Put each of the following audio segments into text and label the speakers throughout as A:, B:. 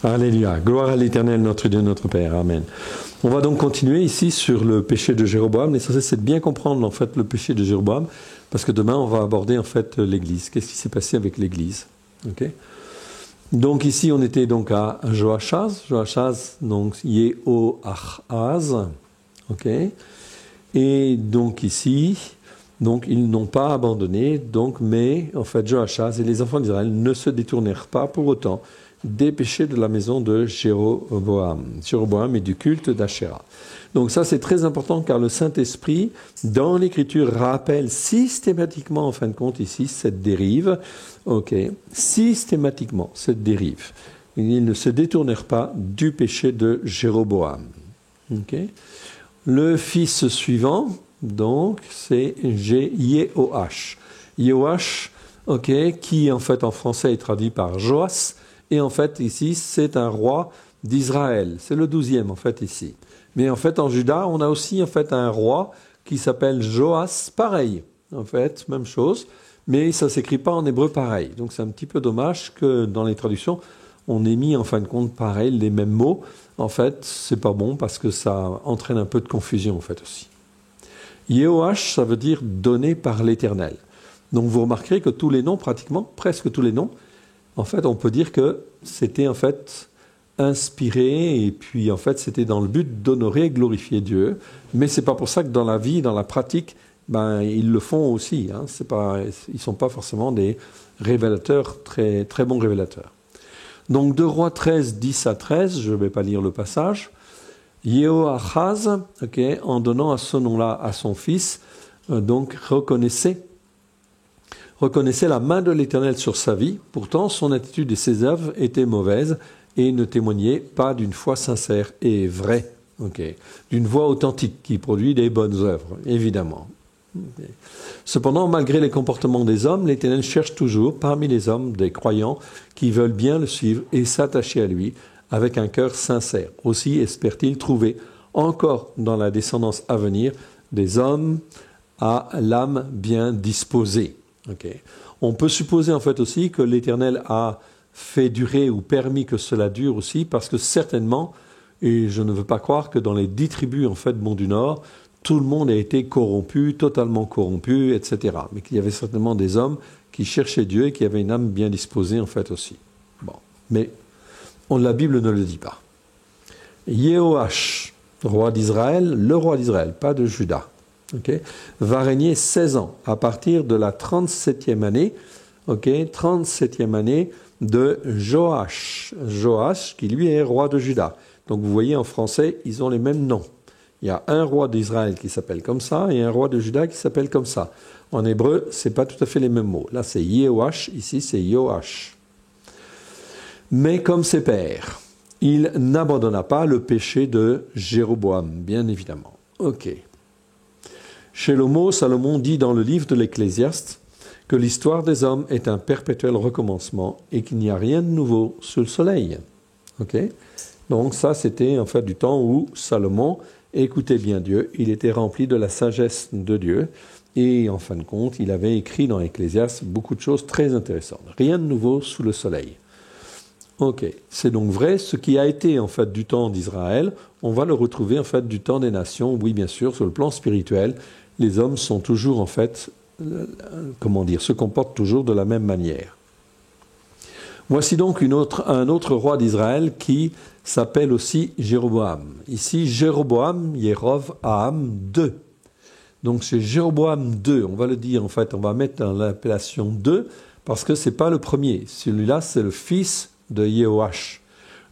A: Alléluia. Gloire à l'Éternel, notre Dieu, notre Père. Amen. On va donc continuer ici sur le péché de Jéroboam. L'essentiel, c'est de bien comprendre en fait le péché de Jéroboam, parce que demain, on va aborder en fait l'Église. Qu'est-ce qui s'est passé avec l'Église? Okay. Donc ici, on était donc à Joachaz. Joachaz, donc Yehoachaz. Ok. Et donc ici, donc ils n'ont pas abandonné. Donc, mais en fait, Joachaz et les enfants d'Israël ne se détournèrent pas pour autant des péchés de la maison de Jéroboam et du culte d'Ashéra. Donc ça, c'est très important car le Saint-Esprit, dans l'Écriture, rappelle systématiquement, en fin de compte, ici, cette dérive. Ok, systématiquement, cette dérive. Ils ne se détournèrent pas du péché de Jéroboam. Ok. Le fils suivant, donc, c'est Yehoash. Yehoash, ok, qui en fait en français est traduit par Joas. Et en fait, ici, c'est un roi d'Israël. C'est le 12e, en fait, ici. Mais en fait, en Juda, on a aussi, en fait, un roi qui s'appelle Joas, pareil. En fait, même chose. Mais ça ne s'écrit pas en hébreu pareil. Donc, c'est un petit peu dommage que dans les traductions, on ait mis, en fin de compte, pareil, les mêmes mots. En fait, c'est pas bon parce que ça entraîne un peu de confusion, en fait, aussi. Yehoash, ça veut dire donné par l'Éternel. Donc, vous remarquerez que tous les noms, pratiquement, presque tous les noms, en fait, on peut dire que c'était en fait inspiré et puis en fait c'était dans le but d'honorer et glorifier Dieu. Mais c'est pas pour ça que dans la vie, dans la pratique, ils le font aussi. Hein. C'est pas, ils sont pas forcément des révélateurs très très bons révélateurs. Donc 2 Rois 13, 10 à 13, je ne vais pas lire le passage. Yehoachaz, en donnant à ce nom-là à son fils, donc reconnaissait la main de l'Éternel sur sa vie. Pourtant, son attitude et ses œuvres étaient mauvaises et ne témoignaient pas d'une foi sincère et vraie. D'une foi authentique qui produit des bonnes œuvres, évidemment. Cependant, malgré les comportements des hommes, l'Éternel cherche toujours parmi les hommes des croyants qui veulent bien le suivre et s'attacher à lui avec un cœur sincère. Aussi espère-t-il trouver encore dans la descendance à venir des hommes à l'âme bien disposée. On peut supposer en fait aussi que l'Éternel a fait durer ou permis que cela dure aussi parce que certainement, et je ne veux pas croire que dans les 10 tribus en fait Mont du Nord, tout le monde a été corrompu, totalement corrompu, etc. Mais qu'il y avait certainement des hommes qui cherchaient Dieu et qui avaient une âme bien disposée en fait aussi. Bon, mais la Bible ne le dit pas. Yehoash, roi d'Israël, le roi d'Israël, pas de Juda. Va régner 16 ans à partir de la 37e année, 37e année de Joach. Joach qui lui est roi de Juda. Donc vous voyez en français, ils ont les mêmes noms. Il y a un roi d'Israël qui s'appelle comme ça et un roi de Juda qui s'appelle comme ça. En hébreu, c'est pas tout à fait les mêmes mots. Là c'est Yehoash, ici c'est Joach. Mais comme ses pères, il n'abandonna pas le péché de Jéroboam, bien évidemment. Salomon dit dans le livre de l'Ecclésiaste que l'histoire des hommes est un perpétuel recommencement et qu'il n'y a rien de nouveau sous le soleil. Donc ça, c'était en fait du temps où Salomon écoutait bien Dieu, il était rempli de la sagesse de Dieu et en fin de compte, il avait écrit dans l'Ecclésiaste beaucoup de choses très intéressantes. Rien de nouveau sous le soleil. C'est donc vrai, ce qui a été en fait du temps d'Israël, on va le retrouver en fait du temps des nations. Oui, bien sûr, sur le plan spirituel, les hommes sont toujours en fait, se comportent toujours de la même manière. Voici donc un autre roi d'Israël qui s'appelle aussi Jéroboam. Ici, Jéroboam, Yerovam II. Donc c'est Jéroboam II, on va le dire en fait, on va mettre dans l'appellation 2 parce que c'est pas le premier. Celui-là, c'est le fils de Yehoash.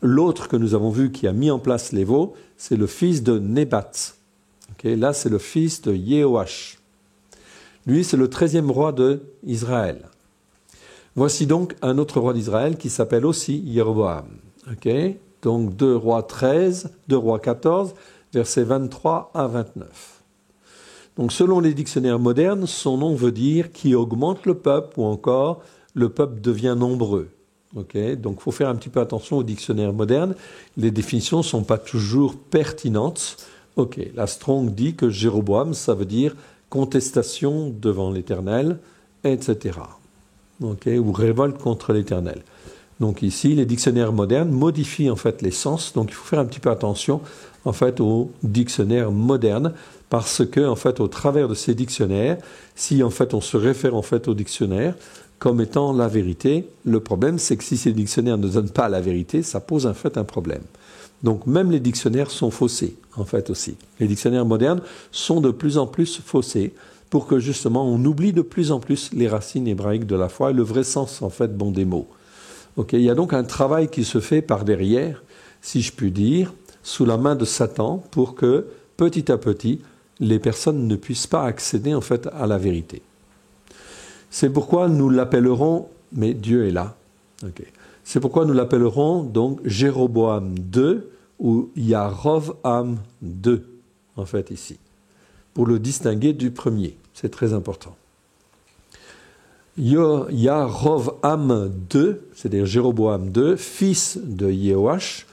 A: L'autre que nous avons vu qui a mis en place les veaux, c'est le fils de Nébat. Là, c'est le fils de Yehoash. Lui, c'est le 13e roi d'Israël. Voici donc un autre roi d'Israël qui s'appelle aussi Jéroboam. Donc 2 Rois 13, 2 Rois 14, versets 23 à 29. Donc selon les dictionnaires modernes, son nom veut dire qui augmente le peuple ou encore le peuple devient nombreux. Donc il faut faire un petit peu attention aux dictionnaires modernes. Les définitions ne sont pas toujours pertinentes. La Strong dit que Jéroboam, ça veut dire contestation devant l'Éternel, etc. Ou révolte contre l'Éternel. Donc ici, les dictionnaires modernes modifient en fait les sens, donc il faut faire un petit peu attention en fait aux dictionnaires modernes, parce que en fait au travers de ces dictionnaires, si en fait on se réfère en fait aux dictionnaires comme étant la vérité, le problème c'est que si ces dictionnaires ne donnent pas la vérité, ça pose en fait un problème. Donc même les dictionnaires sont faussés en fait aussi. Les dictionnaires modernes sont de plus en plus faussés pour que justement on oublie de plus en plus les racines hébraïques de la foi et le vrai sens en fait bon des mots. Okay, il y a donc un travail qui se fait par derrière, si je puis dire, sous la main de Satan pour que petit à petit les personnes ne puissent pas accéder en fait à la vérité. C'est pourquoi nous l'appellerons, mais Dieu est là. Okay. C'est pourquoi nous l'appellerons donc Jéroboam II ou Yarovam II, en fait ici, pour le distinguer du premier. C'est très important. Yarovam II, c'est-à-dire Jéroboam II, fils de Jehoash,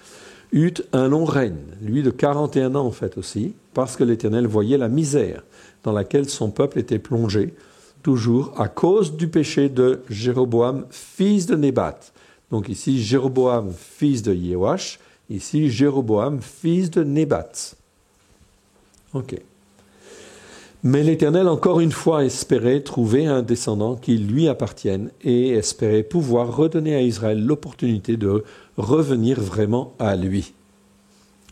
A: eut un long règne, lui de 41 ans en fait aussi, parce que l'Éternel voyait la misère dans laquelle son peuple était plongé, toujours à cause du péché de Jéroboam, fils de Nébat. Donc ici, Jéroboam, fils de Jehoash, ici, Jéroboam, fils de Nébat. Ok. Mais l'Éternel, encore une fois, espérait trouver un descendant qui lui appartienne et espérait pouvoir redonner à Israël l'opportunité de revenir vraiment à lui.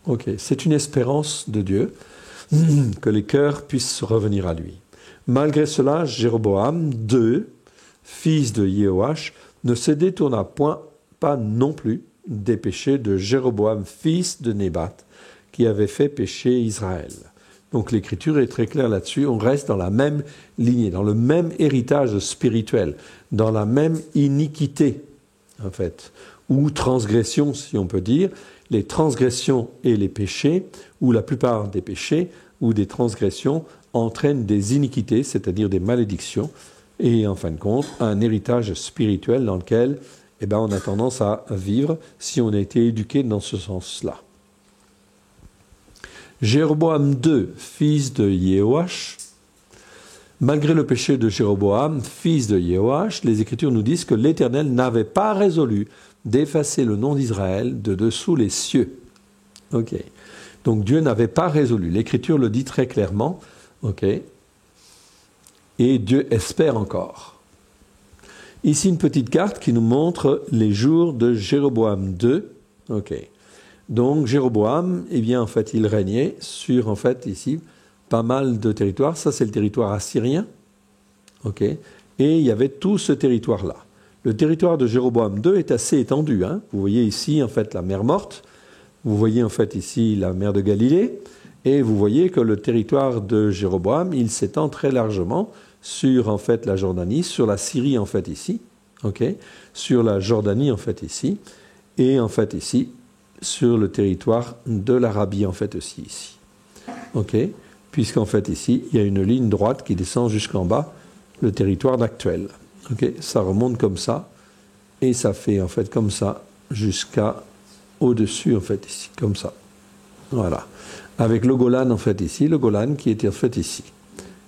A: Ok, c'est une espérance de Dieu que les cœurs puissent revenir à lui. Malgré cela, Jéroboam II, fils de Jehoash, ne se détourna pas non plus des péchés de Jéroboam, fils de Nébat, qui avait fait pécher Israël. Donc l'Écriture est très claire là-dessus, on reste dans la même lignée, dans le même héritage spirituel, dans la même iniquité, en fait, ou transgression, si on peut dire, les transgressions et les péchés, ou la plupart des péchés, ou des transgressions, entraînent des iniquités, c'est-à-dire des malédictions, et en fin de compte, un héritage spirituel dans lequel on a tendance à vivre si on a été éduqué dans ce sens-là. Jéroboam II, fils de Jehoash, malgré le péché de Jéroboam, fils de Jehoash, les Écritures nous disent que l'Éternel n'avait pas résolu d'effacer le nom d'Israël de dessous les cieux. Ok. Donc Dieu n'avait pas résolu. L'Écriture le dit très clairement. Ok. Et Dieu espère encore. Ici, une petite carte qui nous montre les jours de Jéroboam II. Ok. Donc, Jéroboam, en fait, il régnait sur, en fait, ici, pas mal de territoires. Ça, c'est le territoire assyrien. Ok. Et il y avait tout ce territoire-là. Le territoire de Jéroboam II est assez étendu. Hein. Vous voyez ici, en fait, la mer Morte. Vous voyez, en fait, ici, la mer de Galilée. Et vous voyez que le territoire de Jéroboam, il s'étend très largement sur, en fait, la Jordanie, sur la Syrie, en fait, ici, okay, sur la Jordanie, en fait, ici, et, en fait, ici, sur le territoire de l'Arabie, en fait, aussi, ici. Okay, puisqu'en fait, ici, il y a une ligne droite qui descend jusqu'en bas, le territoire actuel. Okay, ça remonte comme ça, et ça fait, en fait, comme ça, jusqu'à au-dessus, en fait, ici, comme ça. Voilà. Avec le Golan, en fait, ici, le Golan qui était, en fait, ici,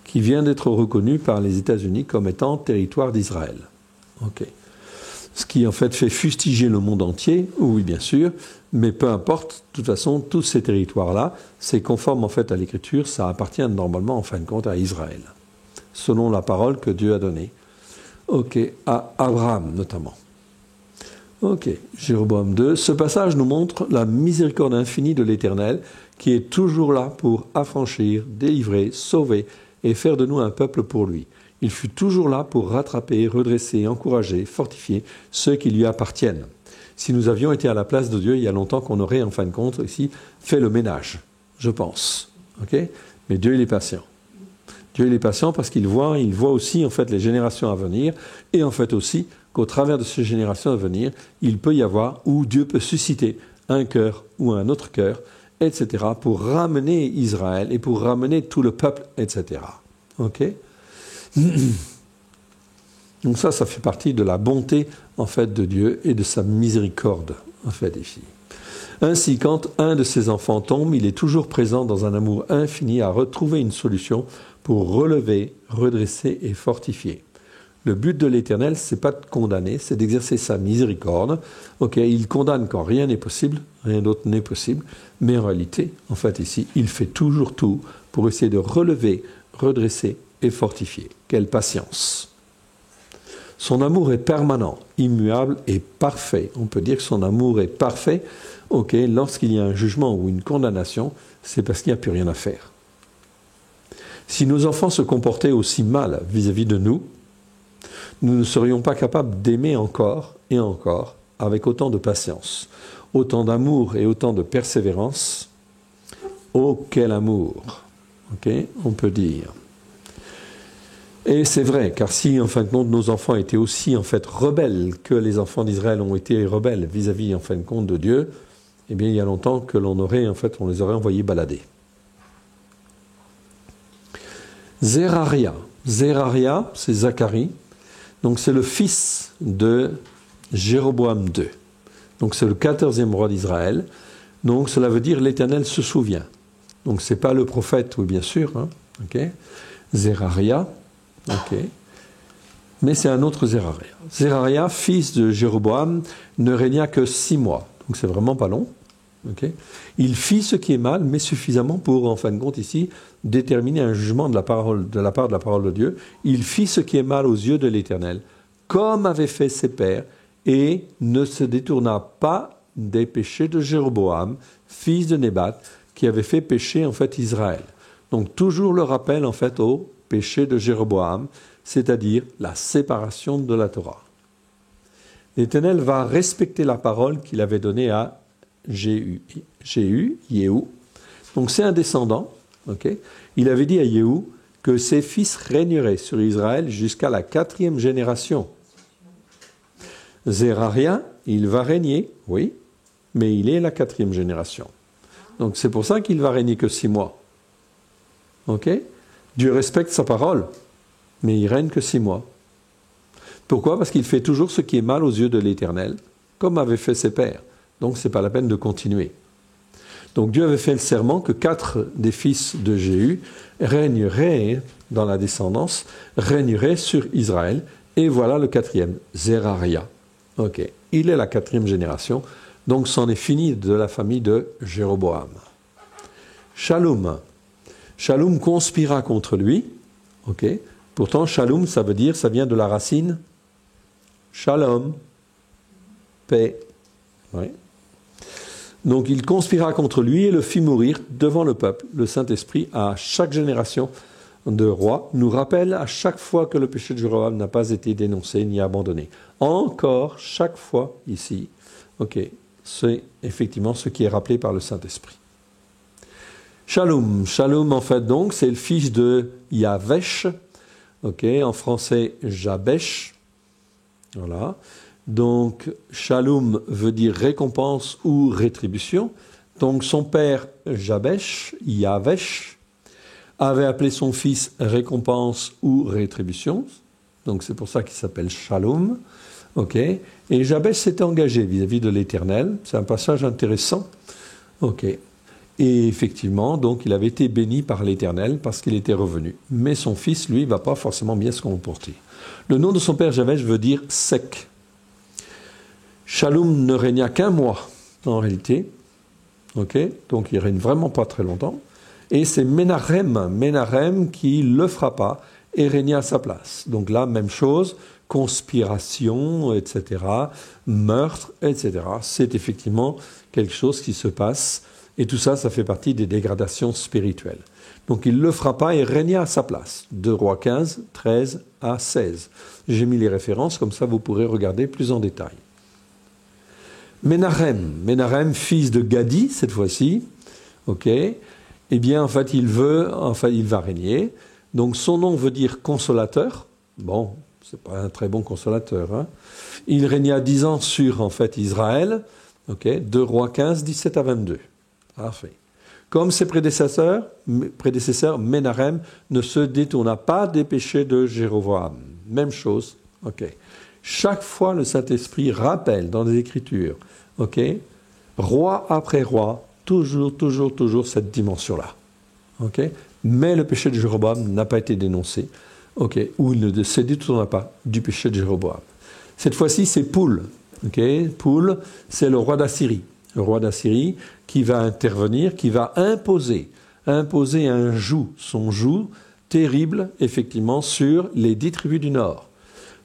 A: qui vient d'être reconnu par les États-Unis comme étant territoire d'Israël. Okay. Ce qui, en fait, fait fustiger le monde entier, oui, bien sûr, mais peu importe, de toute façon, tous ces territoires-là, c'est conforme, en fait, à l'Écriture, ça appartient normalement, en fin de compte, à Israël, selon la parole que Dieu a donnée. Ok, à Abraham, notamment. Ok, Jéroboam II. Ce passage nous montre la miséricorde infinie de l'Éternel, qui est toujours là pour affranchir, délivrer, sauver, et faire de nous un peuple pour lui. Il fut toujours là pour rattraper, redresser, encourager, fortifier ceux qui lui appartiennent. Si nous avions été à la place de Dieu, il y a longtemps qu'on aurait, en fin de compte, ici, fait le ménage, je pense. Okay? Mais Dieu, il est patient. Dieu, il est patient parce qu'il voit aussi, en fait, les générations à venir, et en fait aussi qu'au travers de ces générations à venir, il peut y avoir, où Dieu peut susciter un cœur ou un autre cœur, etc., pour ramener Israël et pour ramener tout le peuple, etc. Ok ? Donc ça fait partie de la bonté, en fait, de Dieu et de sa miséricorde, en fait, ici. Ainsi, quand un de ses enfants tombe, il est toujours présent dans un amour infini à retrouver une solution pour relever, redresser et fortifier. Le but de l'Éternel, c'est pas de condamner, c'est d'exercer sa miséricorde. Ok, il condamne quand rien n'est possible, rien d'autre n'est possible, mais en réalité, en fait ici, il fait toujours tout pour essayer de relever, redresser et fortifier. Quelle patience! Son amour est permanent, immuable et parfait. On peut dire que son amour est parfait. Ok, lorsqu'il y a un jugement ou une condamnation, c'est parce qu'il n'y a plus rien à faire. Si nos enfants se comportaient aussi mal vis-à-vis de nous, nous ne serions pas capables d'aimer encore et encore avec autant de patience, autant d'amour et autant de persévérance. Oh, quel amour! Ok, on peut dire. Et c'est vrai, car si en fin de compte nos enfants étaient aussi en fait rebelles que les enfants d'Israël ont été rebelles vis-à-vis en fin de compte de Dieu, eh bien il y a longtemps que on les aurait envoyés balader. Zeraria, c'est Zacharie, donc c'est le fils de Jéroboam II. Donc c'est le 14e roi d'Israël. Donc cela veut dire l'Éternel se souvient. Donc c'est pas le prophète, oui bien sûr, hein, ok. Zeraria. Ok. Mais c'est un autre Zeraria. Zeraria, fils de Jéroboam, ne régna que 6 mois. Donc c'est vraiment pas long. Okay. Il fit ce qui est mal, mais suffisamment pour, en fin de compte ici, déterminer un jugement de la part de la parole de Dieu. Il fit ce qui est mal aux yeux de l'Éternel, comme avaient fait ses pères, et ne se détourna pas des péchés de Jéroboam, fils de Nébat, qui avait fait pécher en fait Israël. Donc toujours le rappel en fait au péché de Jéroboam, c'est-à-dire la séparation de la Torah. L'Éternel va respecter la parole qu'il avait donnée à Jéhu. Donc c'est un descendant. Okay. Il avait dit à Jéhu que ses fils régneraient sur Israël jusqu'à la 4e génération. Zeraria, il va régner, oui, mais il est la 4e génération. Donc c'est pour ça qu'il va régner que 6 mois. Ok? Dieu respecte sa parole, mais il règne que 6 mois. Pourquoi? Parce qu'il fait toujours ce qui est mal aux yeux de l'Éternel, comme avaient fait ses pères. Donc ce n'est pas la peine de continuer. Donc Dieu avait fait le serment que 4 des fils de Jéhu régneraient dans la descendance, régneraient sur Israël. Et voilà le 4e, Zeraria. Ok, il est la 4e génération, donc c'en est fini de la famille de Jéroboam. Shallum conspira contre lui. Ok. Pourtant, Shallum, ça vient de la racine Shalom, paix. Ouais. Donc, il conspira contre lui et le fit mourir devant le peuple. Le Saint-Esprit, à chaque génération de rois, nous rappelle à chaque fois que le péché de Jéroboam n'a pas été dénoncé ni abandonné. Encore, chaque fois, ici, ok, c'est effectivement ce qui est rappelé par le Saint-Esprit. Shallum, en fait, donc, c'est le fils de Yavesh, ok, en français, Jabesh, voilà. Donc, Shallum veut dire récompense ou rétribution. Donc, son père, Yavesh, avait appelé son fils récompense ou rétribution. Donc, c'est pour ça qu'il s'appelle Shallum, ok. Et Jabesh s'était engagé vis-à-vis de l'Éternel. C'est un passage intéressant, ok. Et effectivement, donc, il avait été béni par l'Éternel parce qu'il était revenu. Mais son fils, lui, ne va pas forcément bien se comporter. Le nom de son père Javesh veut dire sec. Shallum ne régna qu'1 mois, en réalité. Ok, donc il règne vraiment pas très longtemps. Et c'est Ménarem qui le frappa et régna à sa place. Donc là, même chose, conspiration, etc., meurtre, etc. C'est effectivement quelque chose qui se passe. Et tout ça, ça fait partie des dégradations spirituelles. Donc il le frappa et régna à sa place. 2 Rois 15, 13 à 16. J'ai mis les références, comme ça vous pourrez regarder plus en détail. Ménarem, fils de Gadi, cette fois-ci, ok, eh bien, en fait, il va régner. Donc, son nom veut dire consolateur. Bon, c'est pas un très bon consolateur, hein. Il régna 10 ans sur, en fait, Israël, ok, 2 Rois 15, 17 à 22. Parfait. Comme ses prédécesseurs, Ménarem ne se détourna pas des péchés de Jéroboam. Même chose, ok. Chaque fois, le Saint-Esprit rappelle dans les Écritures, ok, roi après roi, toujours cette dimension-là, ok. Mais le péché de Jéroboam n'a pas été dénoncé, Ok, où il ne se détourna pas du péché de Jéroboam. Cette fois-ci, c'est Poul. Ok, Poul, c'est le roi d'Assyrie. Le roi d'Assyrie qui va intervenir, qui va imposer un joug, son joug terrible, effectivement, sur les 10 tribus du Nord.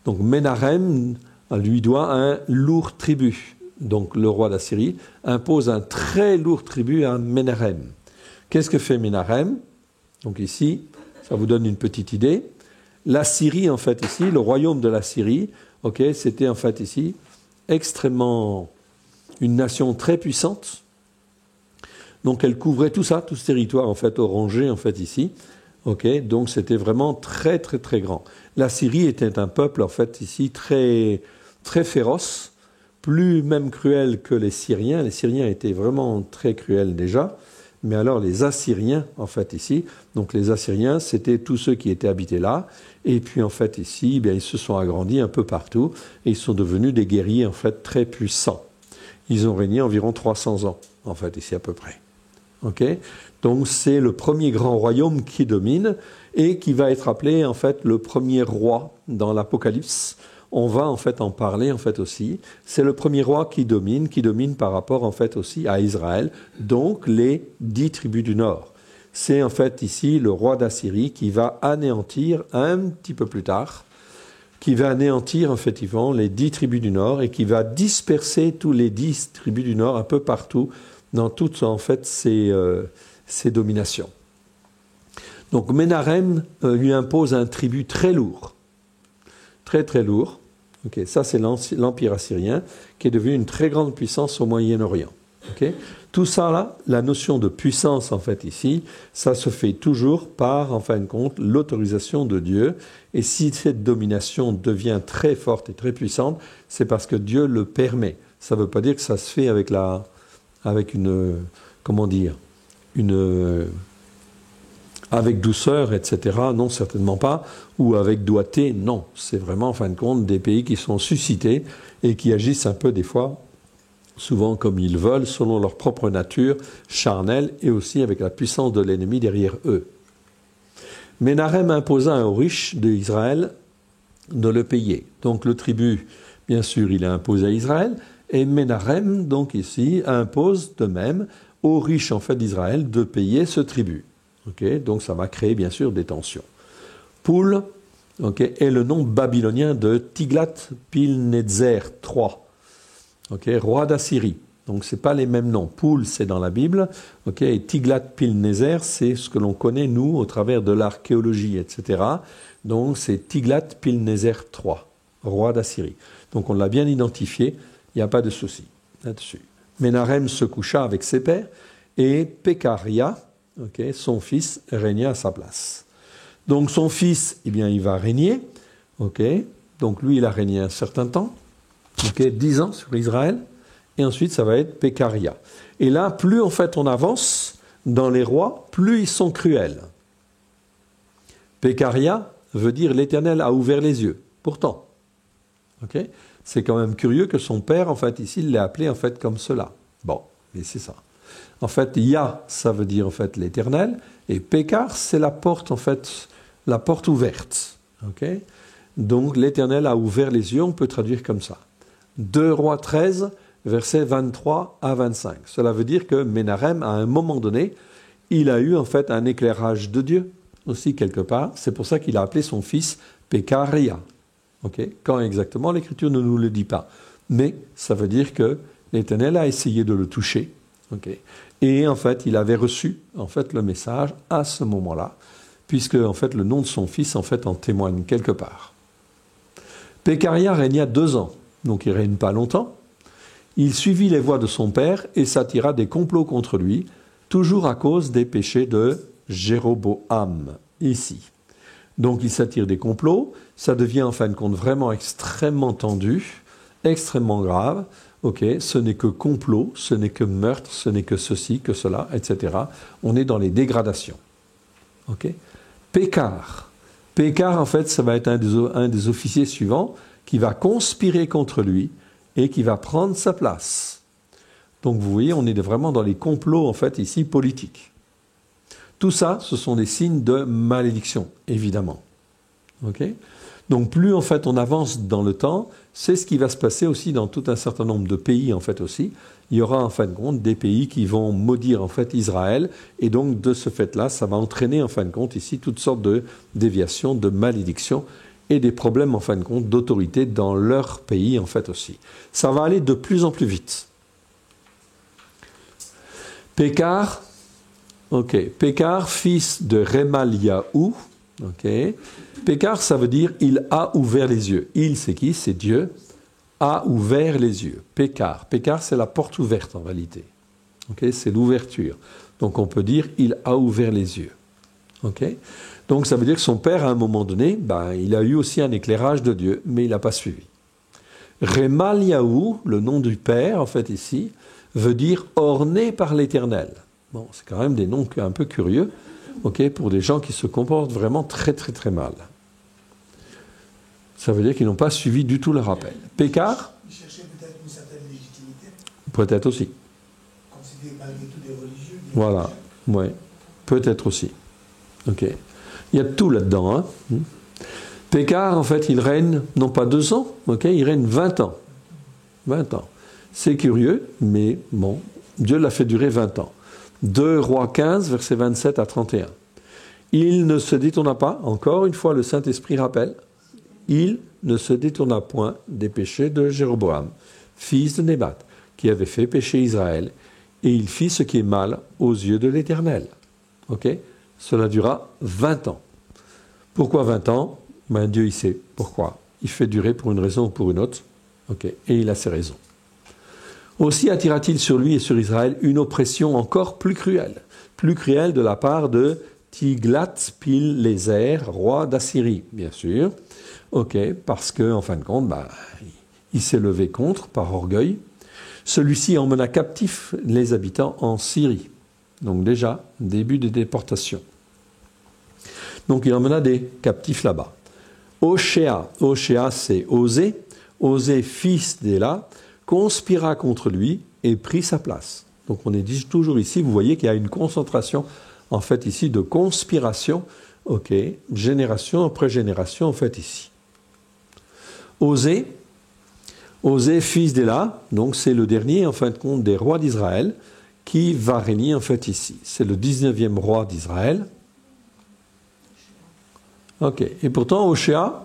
A: Donc Ménarem lui doit un lourd tribut. Donc le roi d'Assyrie impose un très lourd tribut à Ménarem. Qu'est-ce que fait Ménarem? Donc ici, ça vous donne une petite idée. La Syrie, en fait, ici, le royaume de la Syrie, ok, c'était en fait ici extrêmement une nation très puissante. Donc elle couvrait tout ça, tout ce territoire en fait orangé en fait ici. Ok, donc c'était vraiment très très très grand. La Syrie était un peuple en fait ici très très féroce, plus même cruel que les Syriens. Les Syriens étaient vraiment très cruels déjà. Mais alors les Assyriens, en fait, ici, donc les Assyriens, c'était tous ceux qui étaient habités là. Et puis, en fait, ici, bien, ils se sont agrandis un peu partout et ils sont devenus des guerriers, en fait, très puissants. Ils ont régné environ 300 ans, en fait, ici à peu près. Ok ? Donc, c'est le premier grand royaume qui domine et qui va être appelé, en fait, le premier roi dans l'Apocalypse. On va en fait en parler en fait aussi. C'est le premier roi qui domine par rapport en fait aussi à Israël, donc les 10 tribus du Nord. C'est en fait ici le roi d'Assyrie qui va anéantir un petit peu plus tard, qui va anéantir effectivement les 10 tribus du Nord et qui va disperser tous les 10 tribus du Nord un peu partout dans toutes en fait ces dominations. Donc Ménarem lui impose un tribut très lourd. Très très lourd. Okay, ça c'est l'Empire assyrien qui est devenu une très grande puissance au Moyen-Orient. Okay. Tout ça là, la notion de puissance en fait ici, ça se fait toujours par en fin de compte l'autorisation de Dieu. Et si cette domination devient très forte et très puissante, c'est parce que Dieu le permet. Ça ne veut pas dire que ça se fait avec une, comment dire, avec douceur, etc. Non, certainement pas. Ou avec doigté, non. C'est vraiment, en fin de compte, des pays qui sont suscités et qui agissent un peu, des fois, souvent comme ils veulent, selon leur propre nature charnelle et aussi avec la puissance de l'ennemi derrière eux. Ménarem imposa aux riches d'Israël de le payer. Donc le tribut, bien sûr, il a imposé à Israël. Et Ménarem, donc ici, impose de même aux riches, en fait, d'Israël de payer ce tribut. Okay, donc ça va créer bien sûr des tensions. Poul est le nom babylonien de Tiglath-Pilneser III, roi d'Assyrie. Donc ce n'est pas les mêmes noms. Poul c'est dans la Bible, et Tiglath-Pilneser c'est ce que l'on connaît nous au travers de l'archéologie, etc. Donc c'est Tiglath-Pilneser III, roi d'Assyrie. Donc on l'a bien identifié, il n'y a pas de souci là-dessus. Ménarem se coucha avec ses pères et Pécaria, son fils régna à sa place. Donc son fils, eh bien, il va régner. Donc lui, il a régné un certain temps. 10 ans sur Israël. Et ensuite, ça va être Pécaria. Et là, plus en fait on avance dans les rois, plus ils sont cruels. Pécaria veut dire l'Éternel a ouvert les yeux. Pourtant. C'est quand même curieux que son père, en fait, ici, il l'ait appelé en fait comme cela. Bon, mais c'est ça. En fait, Yah, ça veut dire en fait l'Éternel, et Pécar, c'est la porte en fait, la porte ouverte. Donc l'Éternel a ouvert les yeux, on peut traduire comme ça. 2 Rois 13, versets 23 à 25. Cela veut dire que Ménarem, à un moment donné, il a eu en fait un éclairage de Dieu aussi quelque part. C'est pour ça qu'il a appelé son fils Pécaria. Quand exactement, l'Écriture ne nous le dit pas. Mais ça veut dire que l'Éternel a essayé de le toucher. Et en fait, il avait reçu en fait le message à ce moment-là, puisque en fait le nom de son fils en fait en témoigne quelque part. Pécaria régna 2 ans, donc il règne pas longtemps. Il suivit les voies de son père et s'attira des complots contre lui, toujours à cause des péchés de Jéroboam ici. Donc il s'attire des complots, ça devient en fin de compte vraiment extrêmement tendu, extrêmement grave. Ce n'est que complot, ce n'est que meurtre, ce n'est que ceci, que cela, etc. On est dans les dégradations. Pécar, en fait, ça va être un des officiers suivants qui va conspirer contre lui et qui va prendre sa place. Donc vous voyez, on est vraiment dans les complots, en fait, ici, politiques. Tout ça, ce sont des signes de malédiction, évidemment. Ok? Donc plus en fait on avance dans le temps, c'est ce qui va se passer aussi dans tout un certain nombre de pays en fait aussi. Il y aura en fin de compte des pays qui vont maudire en fait Israël, et donc de ce fait-là, ça va entraîner en fin de compte ici toutes sortes de déviations, de malédictions et des problèmes en fin de compte d'autorité dans leur pays en fait aussi. Ça va aller de plus en plus vite. Pécar, ok, Pécar, fils de Remaliahu, ok. Pécar, ça veut dire il a ouvert les yeux. Il, c'est qui? C'est Dieu. A ouvert les yeux. Pécar. Pécar, c'est la porte ouverte en réalité. Ok, c'est l'ouverture. Donc on peut dire il a ouvert les yeux. Ok. Donc ça veut dire que son père, à un moment donné, il a eu aussi un éclairage de Dieu, mais il n'a pas suivi. Remaliahu, le nom du père, en fait ici, veut dire orné par l'Éternel. Bon, c'est quand même des noms un peu curieux, ok, pour des gens qui se comportent vraiment très très très mal. Ça veut dire qu'ils n'ont pas suivi du tout le rappel. Pécar.
B: Ils cherchaient peut-être une certaine légitimité.
A: Peut-être aussi.
B: Considérés malgré tout des religieux.
A: Voilà, oui, peut-être aussi. Ok. Il y a tout là-dedans. Hein. Pécar, en fait, il règne, non pas 2 ans, ok, il règne 20 ans. 20 ans. C'est curieux, mais bon, Dieu l'a fait durer 20 ans. 2 Rois 15, versets 27 à 31. Il ne se détourna pas, encore une fois, le Saint-Esprit rappelle, il ne se détourna point des péchés de Jéroboam, fils de Nébat, qui avait fait pécher Israël, et il fit ce qui est mal aux yeux de l'Éternel. Ok? Cela dura 20 ans. Pourquoi 20 ans? Dieu, il sait pourquoi. Il fait durer pour une raison ou pour une autre. Ok? Et il a ses raisons. Aussi attira-t-il sur lui et sur Israël une oppression encore plus cruelle de la part de Tiglath-Pileser, roi d'Assyrie, bien sûr. Ok, parce que en fin de compte, il s'est levé contre par orgueil. Celui-ci emmena captifs les habitants en Syrie. Donc déjà, début des déportations. Donc il emmena des captifs là-bas. Oshéa c'est Osée. Osée, fils d'Éla, conspira contre lui et prit sa place. Donc on est toujours ici, vous voyez qu'il y a une concentration, en fait ici, de conspiration, ok, génération après génération, en fait ici. Osée, fils d'Éla, donc c'est le dernier, en fin de compte, des rois d'Israël, qui va régner, en fait ici. C'est le 19e roi d'Israël. Ok, et pourtant, Oshéa,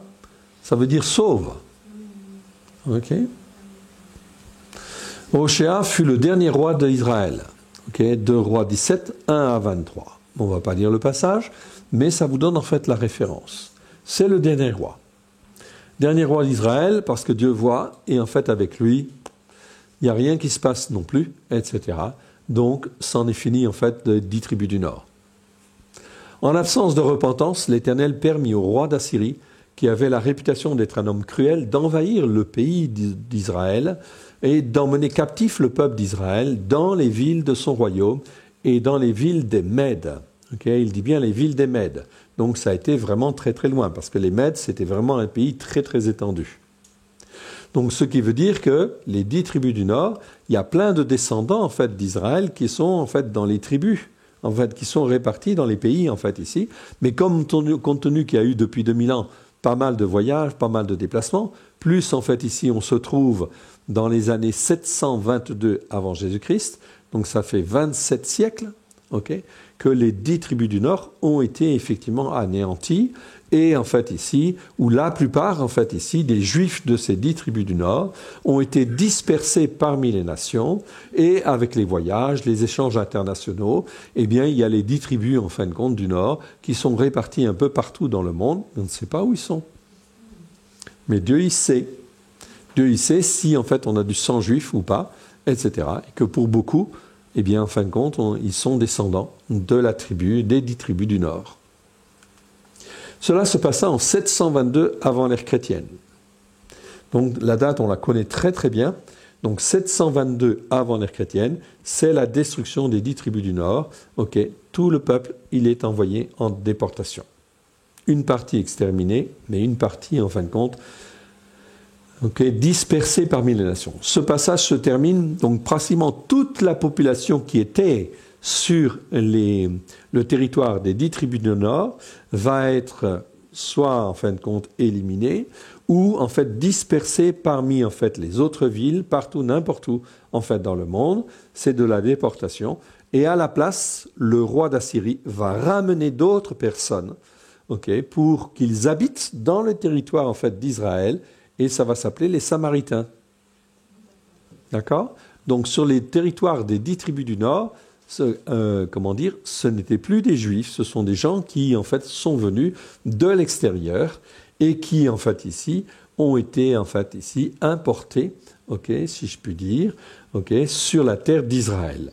A: ça veut dire sauve. Ok. Oshéa fut le dernier roi d'Israël. Okay, 2 Rois 17, 1 à 23. On ne va pas lire le passage, mais ça vous donne en fait la référence. C'est le dernier roi. Dernier roi d'Israël, parce que Dieu voit, et en fait avec lui, il n'y a rien qui se passe non plus, etc. Donc, c'en est fini en fait des 10 tribus du Nord. En absence de repentance, l'Éternel permit au roi d'Assyrie, qui avait la réputation d'être un homme cruel, d'envahir le pays d'Israël et d'emmener captif le peuple d'Israël dans les villes de son royaume et dans les villes des Mèdes. Okay, il dit bien les villes des Mèdes. Donc ça a été vraiment très très loin, parce que les Mèdes, c'était vraiment un pays très très étendu. Donc ce qui veut dire que les 10 tribus du Nord, il y a plein de descendants en fait d'Israël qui sont en fait dans les tribus, en fait qui sont répartis dans les pays en fait ici. Mais compte tenu qu'il y a eu depuis 2000 ans pas mal de voyages, pas mal de déplacements, plus en fait ici on se trouve dans les années 722 avant Jésus-Christ, donc ça fait 27 siècles, ok, que les 10 tribus du Nord ont été effectivement anéanties, et en fait ici, où la plupart en fait ici des Juifs de ces 10 tribus du Nord ont été dispersés parmi les nations, et avec les voyages, les échanges internationaux, eh bien il y a les 10 tribus en fin de compte du Nord qui sont réparties un peu partout dans le monde. On ne sait pas où ils sont, mais Dieu il sait. Dieu il sait si en fait on a du sang juif ou pas, etc. Et que pour beaucoup, eh bien en fin de compte, ils sont descendants de la tribu, des 10 tribus du Nord. Cela se passa en 722 avant l'ère chrétienne. Donc la date, on la connaît très très bien. Donc 722 avant l'ère chrétienne, c'est la destruction des 10 tribus du Nord. Ok, tout le peuple, il est envoyé en déportation. Une partie exterminée, mais une partie, en fin de compte, dispersée parmi les nations. Ce passage se termine, donc pratiquement toute la population qui était sur le territoire des 10 tribus du Nord va être soit en fin de compte éliminés, ou en fait dispersés parmi en fait les autres villes, partout, n'importe où en fait dans le monde. C'est de la déportation. Et à la place, le roi d'Assyrie va ramener d'autres personnes, pour qu'ils habitent dans le territoire en fait d'Israël, et ça va s'appeler les Samaritains. D'accord ? Donc sur les territoires des 10 tribus du Nord, ce n'étaient plus des Juifs, ce sont des gens qui en fait sont venus de l'extérieur et qui en fait ici ont été en fait ici importés, si je puis dire, sur la terre d'Israël.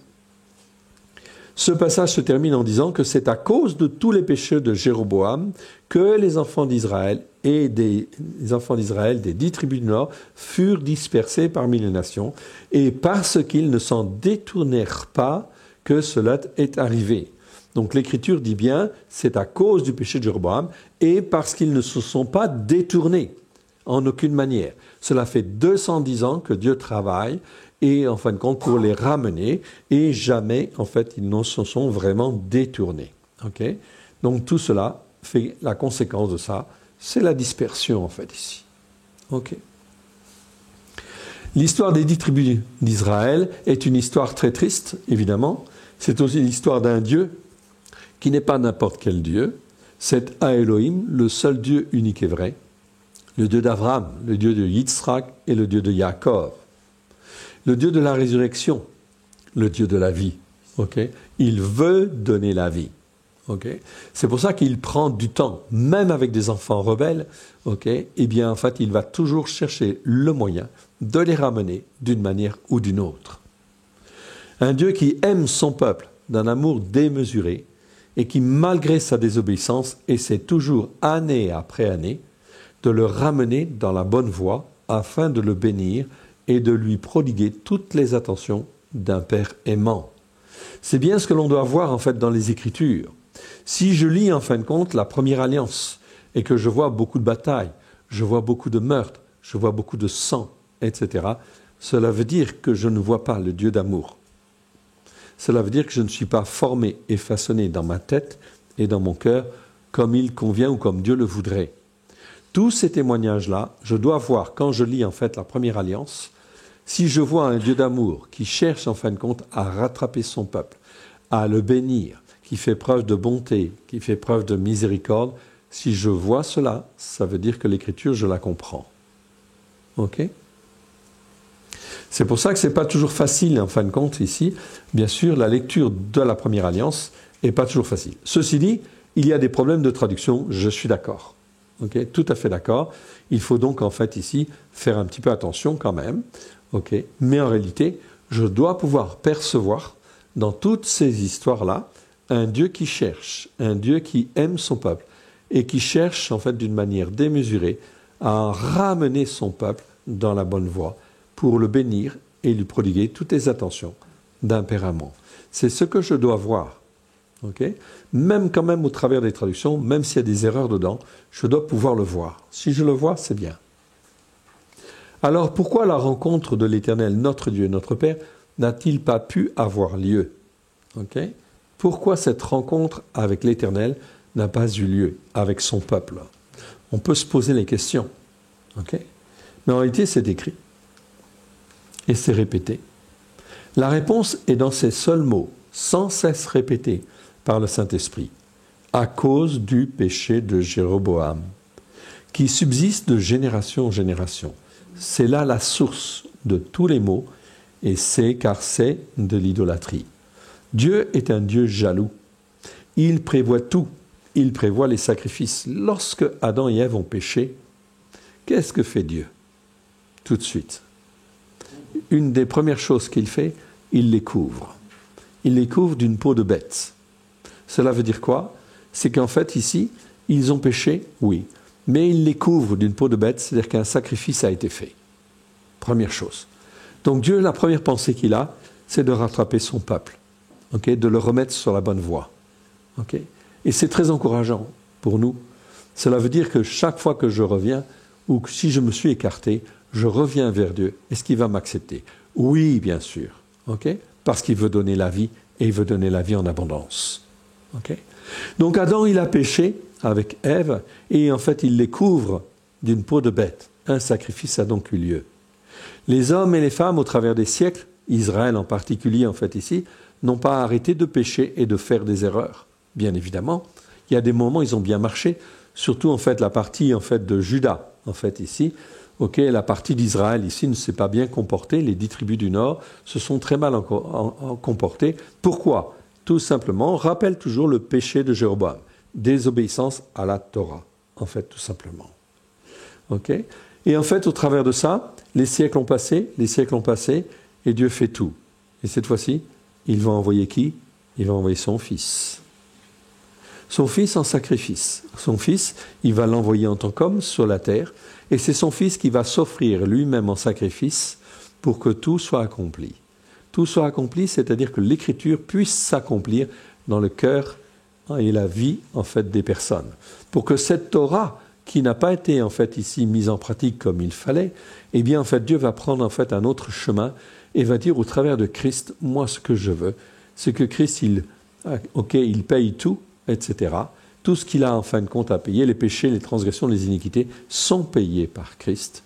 A: Ce passage se termine en disant que c'est à cause de tous les péchés de Jéroboam que les enfants d'Israël et des 10 tribus du Nord furent dispersés parmi les nations, et parce qu'ils ne s'en détournèrent pas que cela est arrivé. Donc l'Écriture dit bien, c'est à cause du péché de Jéroboam et parce qu'ils ne se sont pas détournés en aucune manière. Cela fait 210 ans que Dieu travaille et en fin de compte pour les ramener, et jamais en fait ils ne se sont vraiment détournés. Donc tout cela fait la conséquence de ça, c'est la dispersion en fait ici. L'histoire des 10 tribus d'Israël est une histoire très triste, évidemment. C'est aussi l'histoire d'un Dieu qui n'est pas n'importe quel Dieu. C'est Elohim, le seul Dieu unique et vrai, le Dieu d'Abraham, le Dieu de Yitzhak et le Dieu de Yaakov. Le Dieu de la résurrection, le Dieu de la vie. Il veut donner la vie. C'est pour ça qu'il prend du temps, même avec des enfants rebelles. Eh bien, en fait, il va toujours chercher le moyen de les ramener d'une manière ou d'une autre. Un Dieu qui aime son peuple d'un amour démesuré et qui, malgré sa désobéissance, essaie toujours, année après année, de le ramener dans la bonne voie afin de le bénir et de lui prodiguer toutes les attentions d'un père aimant. C'est bien ce que l'on doit voir en fait dans les Écritures. Si je lis en fin de compte la première alliance et que je vois beaucoup de batailles, je vois beaucoup de meurtres, je vois beaucoup de sang, etc., cela veut dire que je ne vois pas le Dieu d'amour. Cela veut dire que je ne suis pas formé et façonné dans ma tête et dans mon cœur comme il convient ou comme Dieu le voudrait. Tous ces témoignages-là, je dois voir quand je lis en fait la première alliance, si je vois un Dieu d'amour qui cherche en fin de compte à rattraper son peuple, à le bénir, qui fait preuve de bonté, qui fait preuve de miséricorde, si je vois cela, ça veut dire que l'Écriture, je la comprends. C'est pour ça que ce n'est pas toujours facile, en fin de compte, ici. Bien sûr, la lecture de la première alliance n'est pas toujours facile. Ceci dit, il y a des problèmes de traduction, je suis d'accord. Tout à fait d'accord. Il faut donc, en fait, ici, faire un petit peu attention quand même. Mais en réalité, je dois pouvoir percevoir dans toutes ces histoires-là un Dieu qui cherche, un Dieu qui aime son peuple et qui cherche, en fait, d'une manière démesurée à ramener son peuple dans la bonne voie pour le bénir et lui prodiguer toutes les attentions d'un père aimant. C'est ce que je dois voir. Même quand même au travers des traductions, même s'il y a des erreurs dedans, je dois pouvoir le voir. Si je le vois, c'est bien. Alors pourquoi la rencontre de l'Éternel, notre Dieu et notre Père, n'a-t-il pas pu avoir lieu? Pourquoi cette rencontre avec l'Éternel n'a pas eu lieu avec son peuple? On peut se poser les questions. Mais en réalité, c'est écrit. Et c'est répété. La réponse est dans ces seuls mots, sans cesse répétés par le Saint-Esprit, à cause du péché de Jéroboam, qui subsiste de génération en génération. C'est là la source de tous les maux, et car c'est de l'idolâtrie. Dieu est un Dieu jaloux. Il prévoit tout. Il prévoit les sacrifices. Lorsque Adam et Ève ont péché, qu'est-ce que fait Dieu? Tout de suite. Une des premières choses qu'il fait, il les couvre. Il les couvre d'une peau de bête. Cela veut dire quoi? C'est qu'en fait, ici, ils ont péché, oui, mais il les couvre d'une peau de bête, c'est-à-dire qu'un sacrifice a été fait. Première chose. Donc Dieu, la première pensée qu'il a, c'est de rattraper son peuple, de le remettre sur la bonne voie. Et c'est très encourageant pour nous. Cela veut dire que chaque fois que je reviens, ou que si je me suis écarté, je reviens vers Dieu. Est-ce qu'il va m'accepter? Oui, bien sûr. Parce qu'il veut donner la vie, et il veut donner la vie en abondance. Okay? Donc Adam, il a péché avec Ève, et en fait, il les couvre d'une peau de bête. Un sacrifice a donc eu lieu. Les hommes et les femmes, au travers des siècles, Israël en particulier, en fait, ici, n'ont pas arrêté de pécher et de faire des erreurs. Bien évidemment, il y a des moments où ils ont bien marché, surtout, en fait, la partie, en fait, de Juda, en fait, ici. Ok, la partie d'Israël, ici, ne s'est pas bien comportée. Les 10 tribus du Nord se sont très mal comportées. Pourquoi? Tout simplement, on rappelle toujours le péché de Jéroboam. Désobéissance à la Torah, en fait, tout simplement. Ok? Et en fait, au travers de ça, les siècles ont passé, et Dieu fait tout. Et cette fois-ci, il va envoyer qui? Il va envoyer son Fils. Son Fils en sacrifice. Son Fils, il va l'envoyer en tant qu'homme sur la terre, et c'est son Fils qui va s'offrir lui-même en sacrifice pour que tout soit accompli. Tout soit accompli, c'est-à-dire que l'Écriture puisse s'accomplir dans le cœur et la vie, en fait, des personnes. Pour que cette Torah, qui n'a pas été, en fait, ici mise en pratique comme il fallait, eh bien, en fait, Dieu va prendre, en fait, un autre chemin et va dire, au travers de Christ, moi, ce que je veux, c'est que Christ, il paye tout, etc. Tout ce qu'il a, en fin de compte, à payer, les péchés, les transgressions, les iniquités, sont payés par Christ.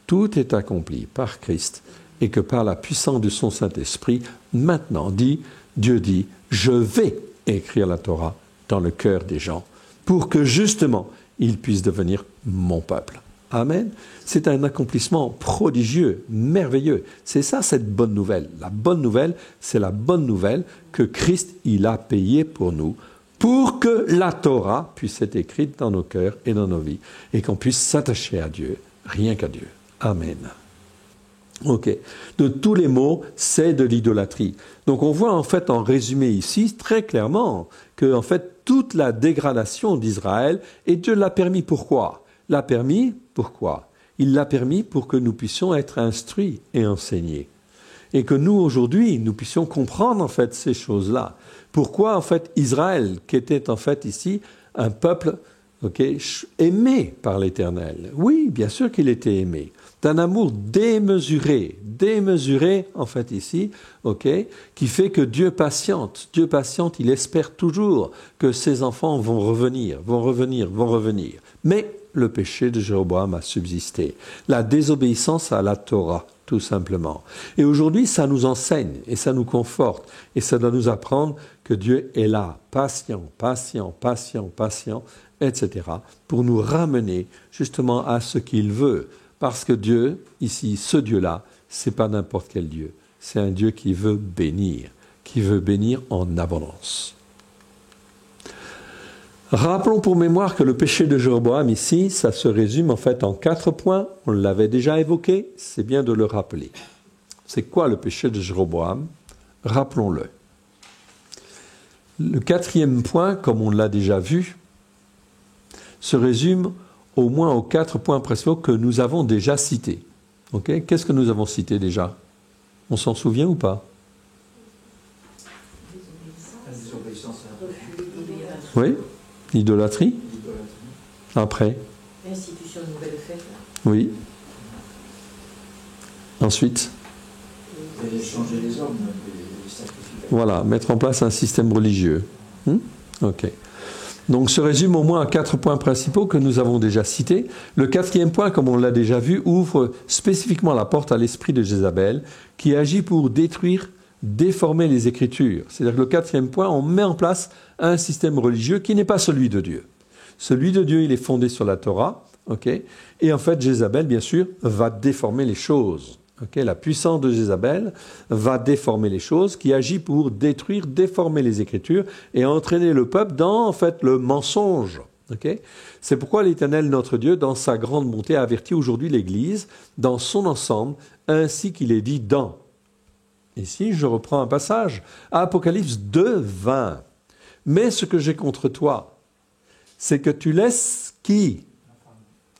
A: Tout est accompli par Christ. Et que par la puissance de son Saint-Esprit, maintenant, Dieu dit, je vais écrire la Torah dans le cœur des gens, pour que, justement, ils puissent devenir mon peuple. Amen. C'est un accomplissement prodigieux, merveilleux. C'est ça, cette bonne nouvelle. La bonne nouvelle, c'est la bonne nouvelle que Christ, il a payé pour nous, pour que la Torah puisse être écrite dans nos cœurs et dans nos vies, et qu'on puisse s'attacher à Dieu, rien qu'à Dieu. Amen. Ok. De tous les mots, c'est de l'idolâtrie. Donc on voit en fait en résumé ici très clairement que en fait toute la dégradation d'Israël, et Dieu l'a permis pourquoi? L'a permis pourquoi? Il l'a permis pour que nous puissions être instruits et enseignés. Et que nous aujourd'hui, nous puissions comprendre en fait ces choses-là. Pourquoi en fait Israël, qui était en fait ici un peuple aimé par l'Éternel? Oui, bien sûr qu'il était aimé. D'un amour démesuré en fait ici, qui fait que Dieu patiente, il espère toujours que ses enfants vont revenir. Mais le péché de Jéroboam a subsisté, la désobéissance à la Torah, tout simplement. Et aujourd'hui, ça nous enseigne et ça nous conforte et ça doit nous apprendre que Dieu est là, patient, etc., pour nous ramener justement à ce qu'il veut. Parce que Dieu, ici, ce Dieu-là, c'est pas n'importe quel Dieu. C'est un Dieu qui veut bénir en abondance. Rappelons pour mémoire que le péché de Jéroboam ici, ça se résume en fait en 4 points. On l'avait déjà évoqué, c'est bien de le rappeler. C'est quoi le péché de Jéroboam? Rappelons-le. Le 4e point, comme on l'a déjà vu, se résume au moins aux 4 points principaux que nous avons déjà cités. Qu'est-ce que nous avons cité déjà? On s'en souvient ou pas? Oui. Idolâtrie. Après.
C: L'institution de nouvelles fêtes.
A: Oui. Ensuite.
D: Changer les hommes, les sacrificateurs.
A: Voilà, mettre en place un système religieux. Ok. Donc, se résume au moins à 4 points principaux que nous avons déjà cités. Le 4e point, comme on l'a déjà vu, ouvre spécifiquement la porte à l'esprit de Jézabel, qui agit pour détruire, déformer les Écritures. C'est-à-dire que le 4e point, on met en place un système religieux qui n'est pas celui de Dieu. Celui de Dieu, il est fondé sur la Torah, et en fait, Jézabel, bien sûr, va déformer les choses. La puissance de Jézabel va déformer les choses, qui agit pour détruire, déformer les Écritures et entraîner le peuple dans, en fait, le mensonge. C'est pourquoi l'Éternel, notre Dieu, dans sa grande bonté, a averti aujourd'hui l'Église dans son ensemble, ainsi qu'il est dit dans. Ici, je reprends un passage, Apocalypse 2, 20. Mais ce que j'ai contre toi, c'est que tu laisses qui?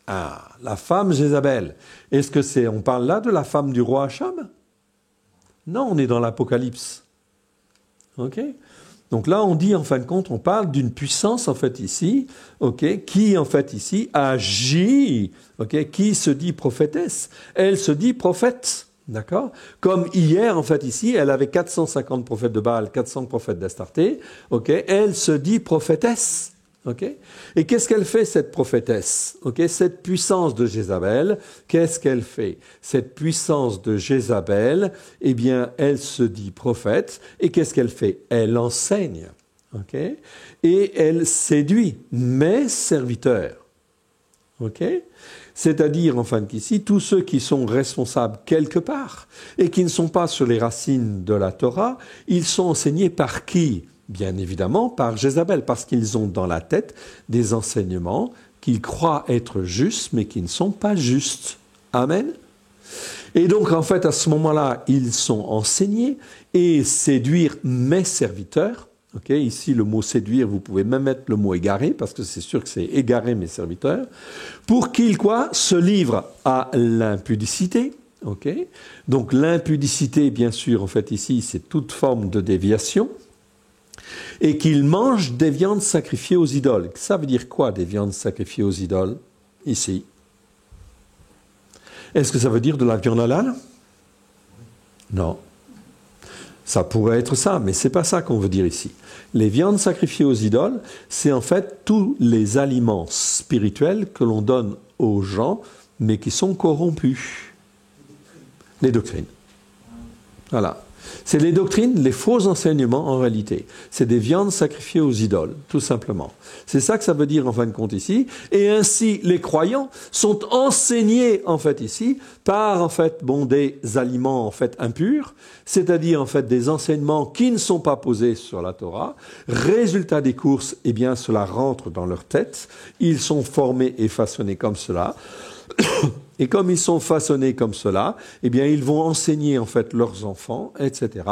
A: La femme Jézabel. Est-ce que on parle là de la femme du roi Achab? Non, on est dans l'Apocalypse. Donc là, on dit, en fin de compte, on parle d'une puissance, en fait, ici, qui, en fait, ici, agit, qui se dit prophétesse. Elle se dit prophète. D'accord? Comme hier, en fait, ici, elle avait 450 prophètes de Baal, 400 prophètes d'Astarté. Ok? Elle se dit prophétesse. Ok? Et qu'est-ce qu'elle fait, cette prophétesse? Ok? Cette puissance de Jézabel, qu'est-ce qu'elle fait? Cette puissance de Jézabel, eh bien, elle se dit prophète. Et qu'est-ce qu'elle fait? Elle enseigne. Ok? Et elle séduit mes serviteurs. Ok? C'est-à-dire, enfin, qu'ici, tous ceux qui sont responsables quelque part et qui ne sont pas sur les racines de la Torah, ils sont enseignés par qui? Bien évidemment, par Jézabel, parce qu'ils ont dans la tête des enseignements qu'ils croient être justes, mais qui ne sont pas justes. Amen. Et donc, en fait, à ce moment-là, ils sont enseignés et séduire mes serviteurs. Okay, ici, le mot séduire, vous pouvez même mettre le mot égarer, parce que c'est sûr que c'est égarer mes serviteurs, pour qu'ils, se livrent à l'impudicité. Okay? Donc, l'impudicité, bien sûr, en fait, ici, c'est toute forme de déviation. Et qu'ils mangent des viandes sacrifiées aux idoles. Ça veut dire quoi, des viandes sacrifiées aux idoles, ici? Est-ce que ça veut dire de la viande halal? Non. Ça pourrait être ça, mais c'est pas ça qu'on veut dire ici. Les viandes sacrifiées aux idoles, c'est en fait tous les aliments spirituels que l'on donne aux gens, mais qui sont corrompus. Les doctrines. Voilà. C'est les doctrines, les faux enseignements en réalité. C'est des viandes sacrifiées aux idoles, tout simplement. C'est ça que ça veut dire en fin de compte ici. Et ainsi, les croyants sont enseignés en fait ici par en fait des aliments en fait impurs, c'est-à-dire en fait des enseignements qui ne sont pas posés sur la Torah. Résultat des courses, eh bien cela rentre dans leur tête. Ils sont formés et façonnés comme cela. Et comme ils sont façonnés comme cela, eh bien, ils vont enseigner, en fait, leurs enfants, etc.,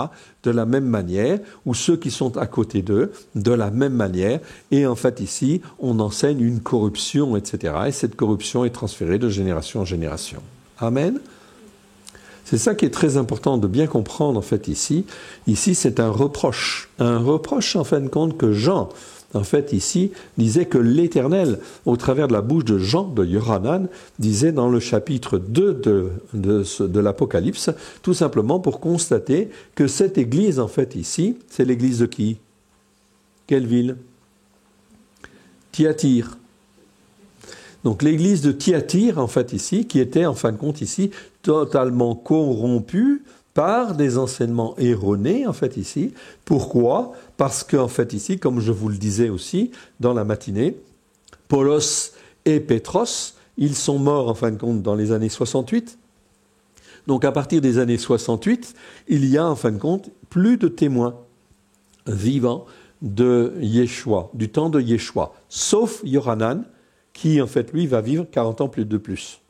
A: de la même manière, ou ceux qui sont à côté d'eux, de la même manière. Et en fait, ici, on enseigne une corruption, etc., et cette corruption est transférée de génération en génération. Amen. C'est ça qui est très important de bien comprendre, en fait, ici. Ici, c'est un reproche. Un reproche, en fin de compte, que Jean, en fait, ici, disait que l'Éternel, au travers de la bouche de Jean, de Yohanan, disait dans le chapitre 2 de l'Apocalypse, tout simplement pour constater que cette église, en fait, ici, c'est l'église de qui? Quelle ville? Thyatire. Donc l'église de Thyatire, en fait, ici, qui était, en fin de compte, ici, totalement corrompue par des enseignements erronés, en fait, ici. Pourquoi? Parce qu'en fait, ici, comme je vous le disais aussi dans la matinée, Paulos et Pétros, ils sont morts, en fin de compte, dans les années 68. Donc, à partir des années 68, il y a, en fin de compte, plus de témoins vivants de Yeshua, du temps de Yeshua, sauf Yohanan, qui, en fait, lui, va vivre 40 ans plus de plus.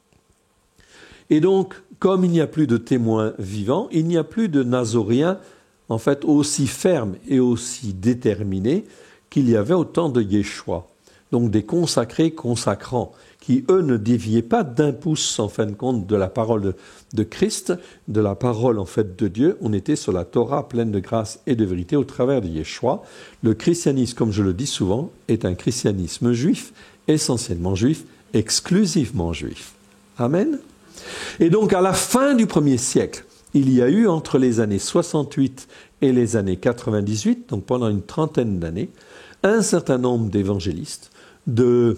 A: Et donc, comme il n'y a plus de témoins vivants, il n'y a plus de nazoréens, en fait, aussi fermes et aussi déterminés qu'il y avait au temps de Yeshua. Donc, des consacrés consacrants, qui, eux, ne déviaient pas d'un pouce, en fin de compte, de la parole de Christ, de la parole, en fait, de Dieu. On était sur la Torah pleine de grâce et de vérité au travers de Yeshua. Le christianisme, comme je le dis souvent, est un christianisme juif, essentiellement juif, exclusivement juif. Amen. Et donc, à la fin du 1er siècle, il y a eu entre les années 68 et les années 98, donc pendant une trentaine d'années, un certain nombre d'évangélistes, de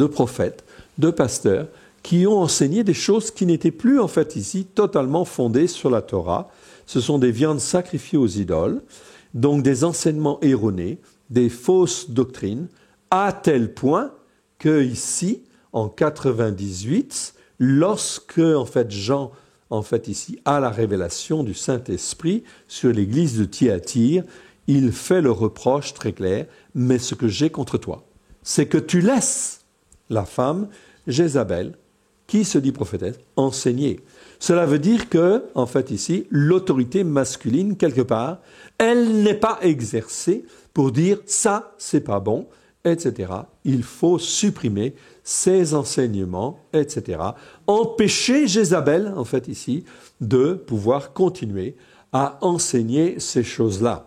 A: prophètes, de pasteurs, qui ont enseigné des choses qui n'étaient plus, en fait, ici, totalement fondées sur la Torah. Ce sont des viandes sacrifiées aux idoles, donc des enseignements erronés, des fausses doctrines, à tel point que ici, en 98, lorsque, en fait, Jean, en fait, ici, a la révélation du Saint-Esprit sur l'église de Thyatire, il fait le reproche très clair, mais ce que j'ai contre toi, c'est que tu laisses la femme, Jézabel, qui se dit prophétesse, enseigner. Cela veut dire que, en fait, ici, l'autorité masculine, quelque part, elle n'est pas exercée pour dire ça, c'est pas bon, etc. Il faut supprimer ces enseignements, etc. Empêcher Jézabel, en fait, ici, de pouvoir continuer à enseigner ces choses-là.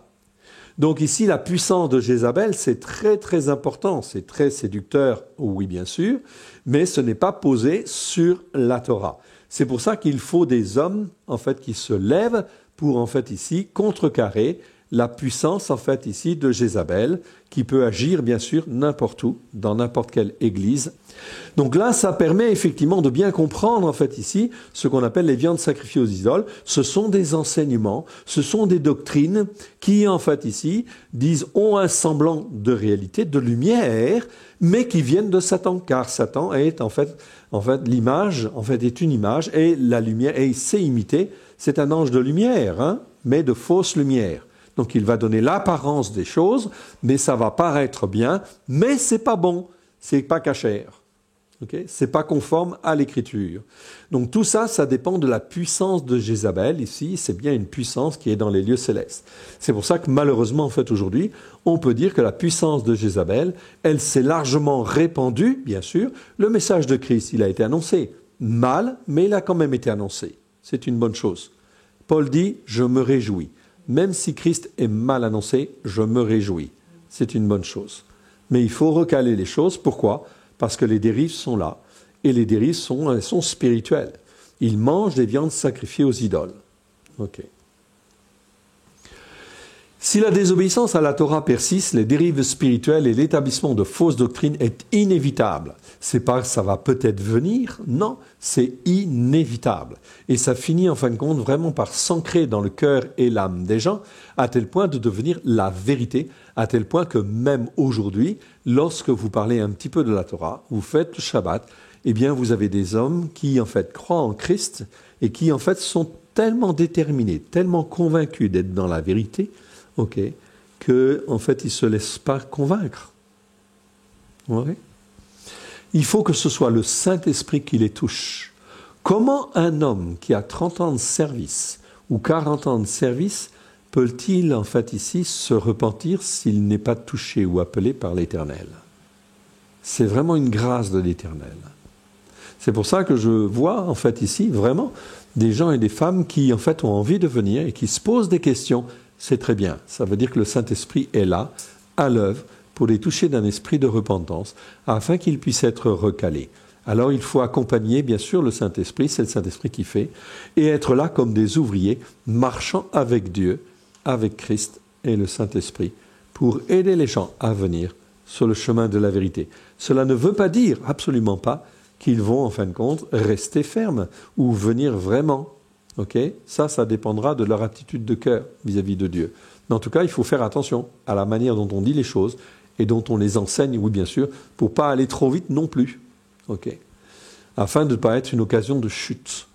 A: Donc ici, la puissance de Jézabel, c'est très très important, c'est très séducteur, oui bien sûr, mais ce n'est pas posé sur la Torah. C'est pour ça qu'il faut des hommes, en fait, qui se lèvent pour, en fait, ici, contrecarrer la puissance, en fait, ici, de Jézabel, qui peut agir, bien sûr, n'importe où, dans n'importe quelle église. Donc là, ça permet effectivement de bien comprendre, en fait, ici, ce qu'on appelle les viandes sacrifiées aux idoles. Ce sont des enseignements, ce sont des doctrines qui, en fait, ici, ont un semblant de réalité, de lumière, mais qui viennent de Satan, car Satan est, en fait, l'image, en fait, est une image, et la lumière, et il sait imiter, c'est un ange de lumière, hein, mais de fausse lumière. Donc il va donner l'apparence des choses, mais ça va paraître bien, mais c'est pas bon, c'est pas cachère. Okay? C'est pas conforme à l'écriture. Donc tout ça, ça dépend de la puissance de Jézabel. Ici, c'est bien une puissance qui est dans les lieux célestes. C'est pour ça que malheureusement, en fait, aujourd'hui, on peut dire que la puissance de Jézabel, elle s'est largement répandue, bien sûr. Le message de Christ, il a été annoncé mal, mais il a quand même été annoncé. C'est une bonne chose. Paul dit, je me réjouis. Même si Christ est mal annoncé, je me réjouis. C'est une bonne chose. Mais il faut recaler les choses. Pourquoi ? Parce que les dérives sont là. Et les dérives sont spirituelles. Ils mangent des viandes sacrifiées aux idoles. Ok. Si la désobéissance à la Torah persiste, les dérives spirituelles et l'établissement de fausses doctrines est inévitable. C'est pas que ça va peut-être venir, non, c'est inévitable. Et ça finit en fin de compte vraiment par s'ancrer dans le cœur et l'âme des gens, à tel point de devenir la vérité, à tel point que même aujourd'hui, lorsque vous parlez un petit peu de la Torah, vous faites le Shabbat, eh bien vous avez des hommes qui en fait croient en Christ et qui en fait sont tellement déterminés, tellement convaincus d'être dans la vérité, que en fait ils ne se laissent pas convaincre. Ouais. Il faut que ce soit le Saint-Esprit qui les touche. Comment un homme qui a 30 ans de service ou 40 ans de service peut-il en fait ici se repentir s'il n'est pas touché ou appelé par l'Éternel ? C'est vraiment une grâce de l'Éternel. C'est pour ça que je vois en fait ici vraiment des gens et des femmes qui en fait ont envie de venir et qui se posent des questions. C'est très bien. Ça veut dire que le Saint-Esprit est là, à l'œuvre, pour les toucher d'un esprit de repentance, afin qu'ils puissent être recalés. Alors il faut accompagner, bien sûr, le Saint-Esprit, c'est le Saint-Esprit qui fait, et être là comme des ouvriers, marchant avec Dieu, avec Christ et le Saint-Esprit, pour aider les gens à venir sur le chemin de la vérité. Cela ne veut pas dire, absolument pas, qu'ils vont, en fin de compte, rester fermes, ou venir vraiment. Ça dépendra de leur attitude de cœur vis-à-vis de Dieu. Mais en tout cas, il faut faire attention à la manière dont on dit les choses et dont on les enseigne, oui bien sûr, pour ne pas aller trop vite non plus. Afin de ne pas être une occasion de chute.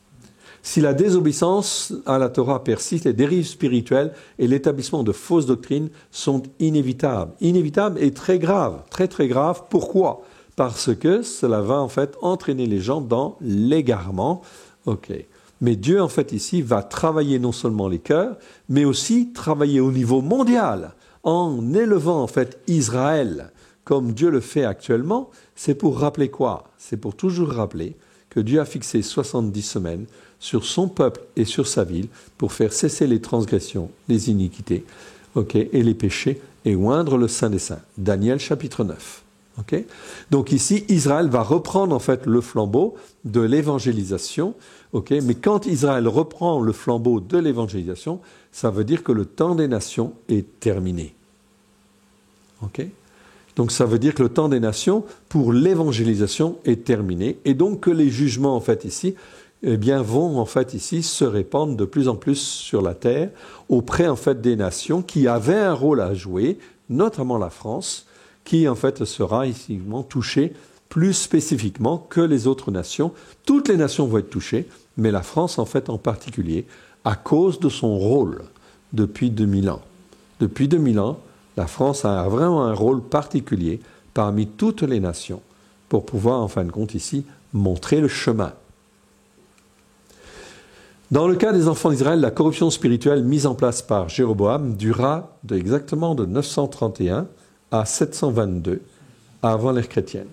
A: Si la désobéissance à la Torah persiste, les dérives spirituelles et l'établissement de fausses doctrines sont inévitables. Inévitables et très graves. Très très graves. Pourquoi ? Parce que cela va en fait entraîner les gens dans l'égarement. Mais Dieu, en fait, ici, va travailler non seulement les cœurs, mais aussi travailler au niveau mondial, en élevant, en fait, Israël, comme Dieu le fait actuellement. C'est pour rappeler quoi ? C'est pour toujours rappeler que Dieu a fixé 70 semaines sur son peuple et sur sa ville pour faire cesser les transgressions, les iniquités, et les péchés, et oindre le Saint des Saints. Daniel, chapitre 9. Donc ici, Israël va reprendre en fait le flambeau de l'évangélisation. Mais quand Israël reprend le flambeau de l'évangélisation, ça veut dire que le temps des nations est terminé. Donc ça veut dire que le temps des nations pour l'évangélisation est terminé, et donc que les jugements en fait ici, vont en fait ici se répandre de plus en plus sur la terre auprès en fait des nations qui avaient un rôle à jouer, notamment la France, qui en fait sera ici touchée plus spécifiquement que les autres nations. Toutes les nations vont être touchées, mais la France en fait en particulier, à cause de son rôle depuis 2000 ans. Depuis 2000 ans, la France a vraiment un rôle particulier parmi toutes les nations pour pouvoir en fin de compte ici montrer le chemin. Dans le cas des enfants d'Israël, la corruption spirituelle mise en place par Jéroboam dura exactement de 931 à 722 avant l'ère chrétienne.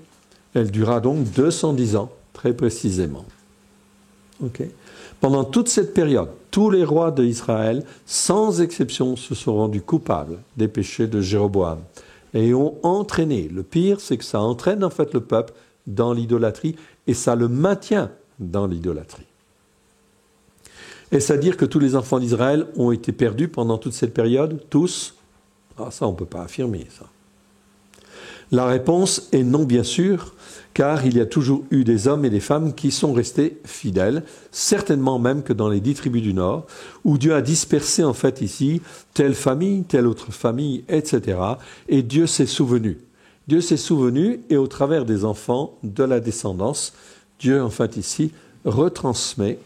A: Elle dura donc 210 ans, très précisément. Pendant toute cette période, tous les rois d'Israël, sans exception, se sont rendus coupables des péchés de Jéroboam et ont entraîné. Le pire, c'est que ça entraîne en fait le peuple dans l'idolâtrie et ça le maintient dans l'idolâtrie. Est-ce à dire que tous les enfants d'Israël ont été perdus pendant toute cette période? Tous? Ah, ça, on ne peut pas affirmer, ça. La réponse est non, bien sûr, car il y a toujours eu des hommes et des femmes qui sont restés fidèles, certainement même que dans les 10 tribus du Nord, où Dieu a dispersé en fait ici telle famille, telle autre famille, etc. Et Dieu s'est souvenu. Dieu s'est souvenu et au travers des enfants de la descendance, Dieu en fait ici retransmet.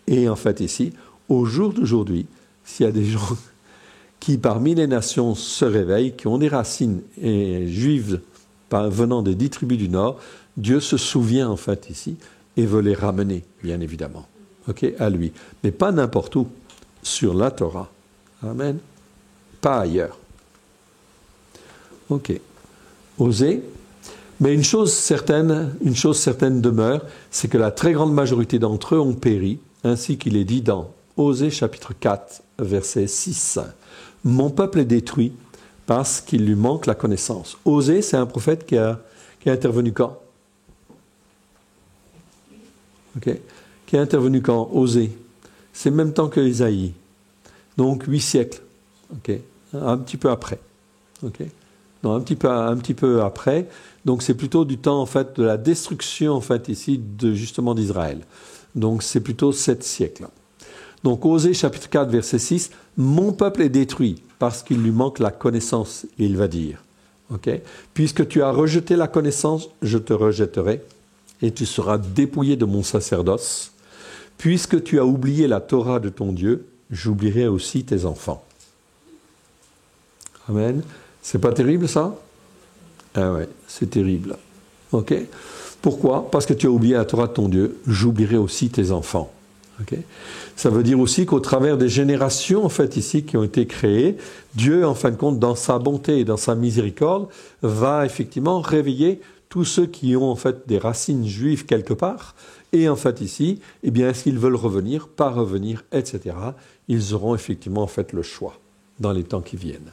A: Et en fait ici, au jour d'aujourd'hui, s'il y a des gens qui parmi les nations se réveillent, qui ont des racines juives venant des 10 tribus du Nord, Dieu se souvient en fait ici et veut les ramener, bien évidemment, à lui. Mais pas n'importe où, sur la Torah. Amen. Pas ailleurs. Ok. Osez. Mais une chose certaine demeure, c'est que la très grande majorité d'entre eux ont péri, ainsi qu'il est dit dans Osée chapitre 4, verset 6. Mon peuple est détruit parce qu'il lui manque la connaissance. Osée, c'est un prophète qui a intervenu quand? Qui a intervenu quand? Osée. C'est même temps que Ésaïe. Donc 8 siècles. Un petit peu après. Non, un petit peu après. Donc c'est plutôt du temps en fait de la destruction en fait ici justement d'Israël. Donc c'est plutôt 7 siècles. Donc Osée chapitre 4 verset 6, mon peuple est détruit parce qu'il lui manque la connaissance, il va dire. Puisque tu as rejeté la connaissance, je te rejetterai et tu seras dépouillé de mon sacerdoce. Puisque tu as oublié la Torah de ton Dieu, j'oublierai aussi tes enfants. Amen. C'est pas terrible ça? Ah ouais, c'est terrible. Pourquoi? Parce que tu as oublié la Torah de ton Dieu, j'oublierai aussi tes enfants. Ça veut dire aussi qu'au travers des générations en fait ici qui ont été créées, Dieu en fin de compte dans sa bonté et dans sa miséricorde va effectivement réveiller tous ceux qui ont en fait des racines juives quelque part et en fait ici, eh bien est-ce qu'ils veulent revenir, pas revenir, etc. Ils auront effectivement en fait le choix dans les temps qui viennent.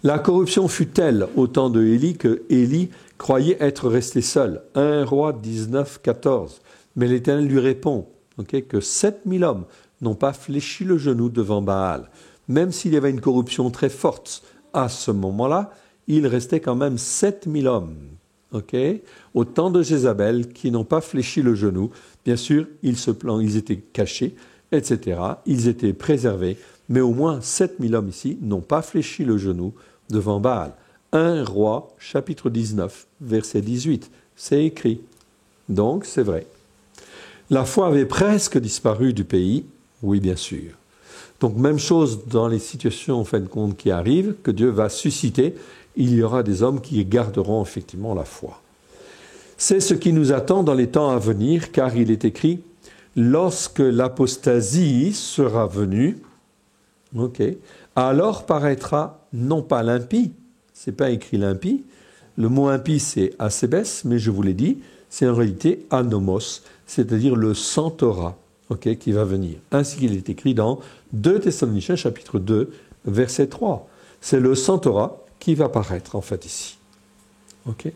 A: La corruption fut telle au temps de Élie que Élie croyait être resté seul. 1 Roi 19, 14. Mais l'Éternel lui répond que 7000 hommes n'ont pas fléchi le genou devant Baal. Même s'il y avait une corruption très forte à ce moment-là, il restait quand même 7000 hommes. Au temps de Jézabel qui n'ont pas fléchi le genou. Bien sûr, ils étaient cachés, etc. Ils étaient préservés. Mais au moins 7000 hommes ici n'ont pas fléchi le genou devant Baal. 1 Roi, chapitre 19, verset 18. C'est écrit. Donc, c'est vrai. La foi avait presque disparu du pays. Oui, bien sûr. Donc, même chose dans les situations, en fin de compte, qui arrivent, que Dieu va susciter. Il y aura des hommes qui garderont effectivement la foi. C'est ce qui nous attend dans les temps à venir, car il est écrit « Lorsque l'apostasie sera venue, alors paraîtra non pas l'impie, c'est pas écrit l'impie, le mot impie c'est asébès, mais je vous l'ai dit, c'est en réalité anomos, c'est-à-dire le sans Torah, qui va venir. Ainsi qu'il est écrit dans 2 Thessaloniciens chapitre 2, verset 3. C'est le sans Torah qui va paraître en fait ici. Je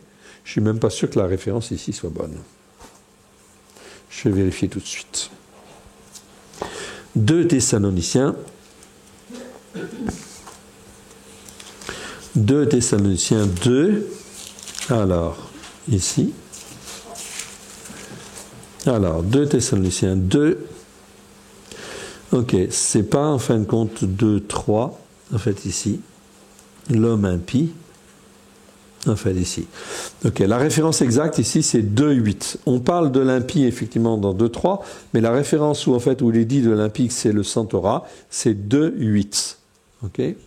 A: suis même pas sûr que la référence ici soit bonne. Je vais vérifier tout de suite. 2 Thessaloniciens 2 2, alors, ici. Alors, 2 Thessaloniciens 2, c'est pas en fin de compte 2, 3, en fait ici, l'homme impie, en fait ici. La référence exacte ici, c'est 2, 8. On parle de l'impie, effectivement, dans 2, 3, mais la référence où il est dit de l'impie que c'est le sans Torah, c'est 2, 8.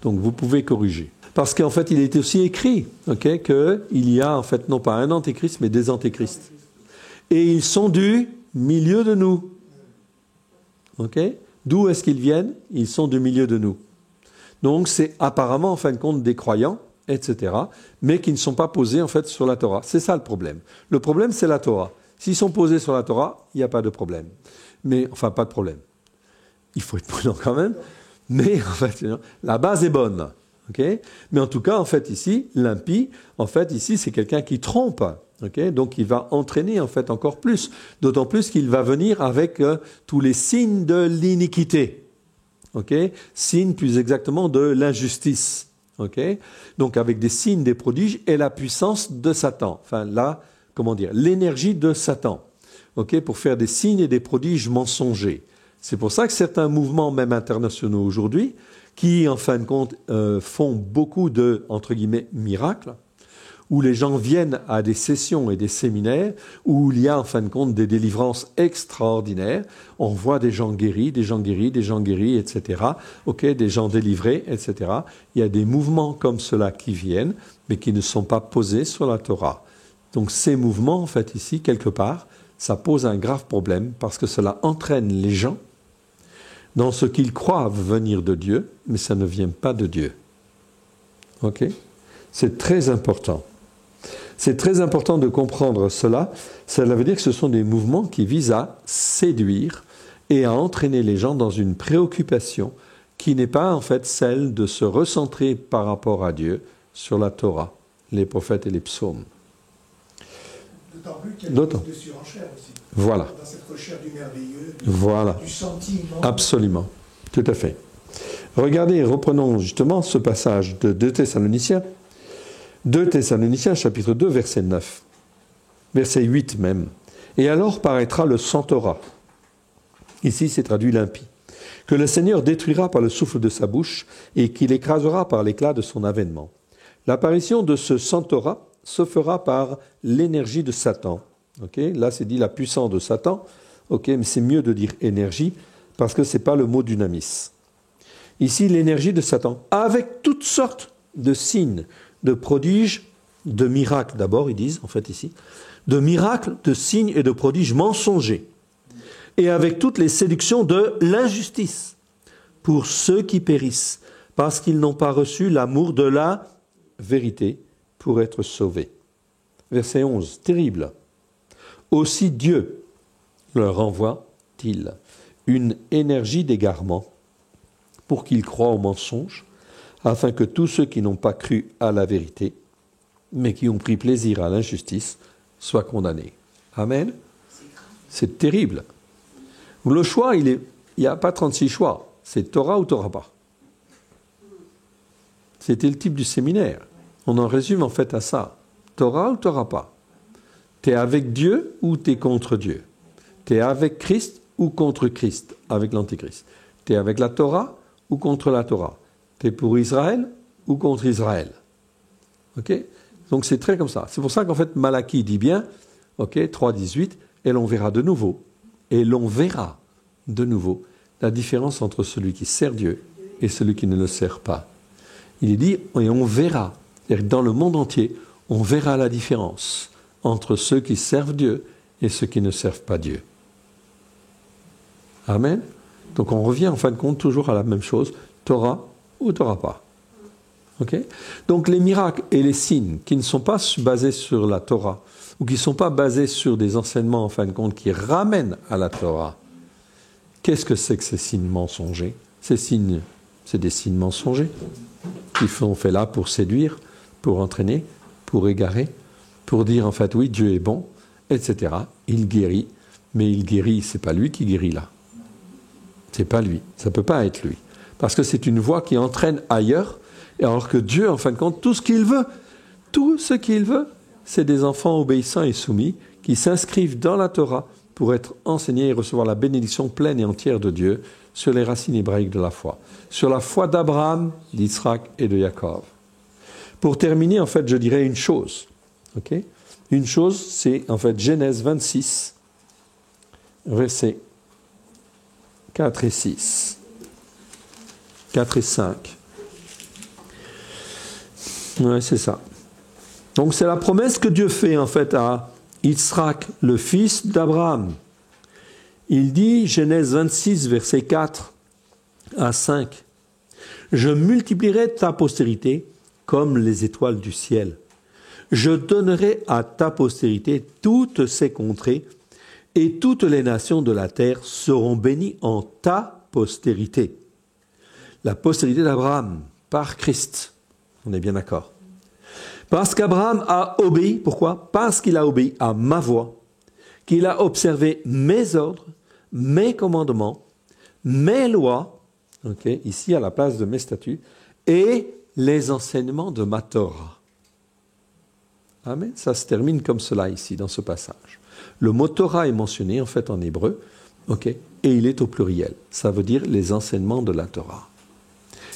A: Donc, vous pouvez corriger. Parce qu'en fait, il est aussi écrit qu'il y a en fait non pas un antéchrist, mais des antéchrists. Et ils sont du milieu de nous. D'où est-ce qu'ils viennent? Ils sont du milieu de nous. Donc c'est apparemment en fin de compte des croyants, etc., mais qui ne sont pas posés en fait sur la Torah. C'est ça le problème. Le problème, c'est la Torah. S'ils sont posés sur la Torah, il n'y a pas de problème. Enfin, pas de problème. Il faut être prudent quand même. Mais en fait, la base est bonne. Mais en tout cas, en fait, ici, l'impie, en fait, ici, c'est quelqu'un qui trompe. Okay, donc il va entraîner en fait encore plus, d'autant plus qu'il va venir avec tous les signes de l'iniquité, signes plus exactement de l'injustice, donc avec des signes, des prodiges et la puissance de Satan, l'énergie de Satan, pour faire des signes et des prodiges mensongers. C'est pour ça que certains mouvements, même internationaux aujourd'hui, qui en fin de compte font beaucoup de, entre guillemets, miracles, où les gens viennent à des sessions et des séminaires, où il y a en fin de compte des délivrances extraordinaires. On voit des gens guéris, des gens guéris, des gens guéris, etc. Des gens délivrés, etc. Il y a des mouvements comme cela qui viennent, mais qui ne sont pas posés sur la Torah. Donc ces mouvements, en fait, ici, quelque part, ça pose un grave problème, parce que cela entraîne les gens dans ce qu'ils croient venir de Dieu, mais ça ne vient pas de Dieu. C'est très important. C'est très important de comprendre cela. Cela veut dire que ce sont des mouvements qui visent à séduire et à entraîner les gens dans une préoccupation qui n'est pas en fait celle de se recentrer par rapport à Dieu sur la Torah, les prophètes et les psaumes.
B: D'autant plus qu'il y a de surenchère aussi.
A: Voilà.
B: Dans cette recherche du merveilleux, du sentiment.
A: Absolument. Tout à fait. Regardez, reprenons justement ce passage de 2 Thessaloniciens. 2 Thessaloniciens, chapitre 2, verset 9. Verset 8 même. Et alors paraîtra le centaure. Ici, c'est traduit l'impie. Que le Seigneur détruira par le souffle de sa bouche et qu'il écrasera par l'éclat de son avènement. L'apparition de ce centaure se fera par l'énergie de Satan. Là, c'est dit la puissance de Satan. Mais c'est mieux de dire énergie parce que ce n'est pas le mot dynamis. Ici, l'énergie de Satan, avec toutes sortes de signes, de prodiges, de miracles d'abord, ils disent, en fait ici, de miracles, de signes et de prodiges mensongers, et avec toutes les séductions de l'injustice, pour ceux qui périssent, parce qu'ils n'ont pas reçu l'amour de la vérité pour être sauvés. Verset 11, terrible. Aussi Dieu leur envoie-t-il une énergie d'égarement pour qu'ils croient au mensonge, afin que tous ceux qui n'ont pas cru à la vérité, mais qui ont pris plaisir à l'injustice, soient condamnés. Amen. C'est terrible. Le choix, il n'y a pas 36 choix. C'est Torah ou Torah pas. C'était le type du séminaire. On en résume en fait à ça. Torah ou Torah pas. Tu es avec Dieu ou tu es contre Dieu. Tu es avec Christ ou contre Christ, avec l'Antichrist. Tu es avec la Torah ou contre la Torah. Tu es pour Israël ou contre Israël. Donc c'est très comme ça. C'est pour ça qu'en fait Malachie dit bien, 3.18, et l'on verra de nouveau. Et l'on verra de nouveau la différence entre celui qui sert Dieu et celui qui ne le sert pas. Il est dit, et on verra. C'est-à-dire que dans le monde entier, on verra la différence entre ceux qui servent Dieu et ceux qui ne servent pas Dieu. Amen. Donc on revient en fin de compte toujours à la même chose, Torah ou Torah pas. Donc les miracles et les signes qui ne sont pas basés sur la Torah ou qui ne sont pas basés sur des enseignements en fin de compte qui ramènent à la Torah, qu'est-ce que c'est que ces signes mensongers? Ces signes, c'est des signes mensongers qui sont faits là pour séduire, pour entraîner, pour égarer, pour dire en fait oui, Dieu est bon, etc. Il guérit, mais il guérit, c'est pas lui qui guérit là. C'est pas lui, ça peut pas être lui. Parce que c'est une voie qui entraîne ailleurs, alors que Dieu, en fin de compte, tout ce qu'il veut, c'est des enfants obéissants et soumis qui s'inscrivent dans la Torah pour être enseignés et recevoir la bénédiction pleine et entière de Dieu sur les racines hébraïques de la foi, sur la foi d'Abraham, d'Isaac et de Jacob. Pour terminer, en fait, je dirais une chose. Une chose, c'est en fait Genèse 26, versets 4 et 6. 4 et 5. Ouais, c'est ça. Donc c'est la promesse que Dieu fait en fait à Isaac, le fils d'Abraham. Il dit, Genèse 26, versets 4 à 5, « Je multiplierai ta postérité comme les étoiles du ciel. Je donnerai à ta postérité toutes ces contrées, et toutes les nations de la terre seront bénies en ta postérité. » La postérité d'Abraham, par Christ. On est bien d'accord. Parce qu'Abraham a obéi, pourquoi? Parce qu'il a obéi à ma voix, qu'il a observé mes ordres, mes commandements, mes lois, okay, ici à la place de mes statuts, et les enseignements de ma Torah. Amen. Ça se termine comme cela ici, dans ce passage. Le mot Torah est mentionné en fait en hébreu, okay, et il est au pluriel. Ça veut dire les enseignements de la Torah.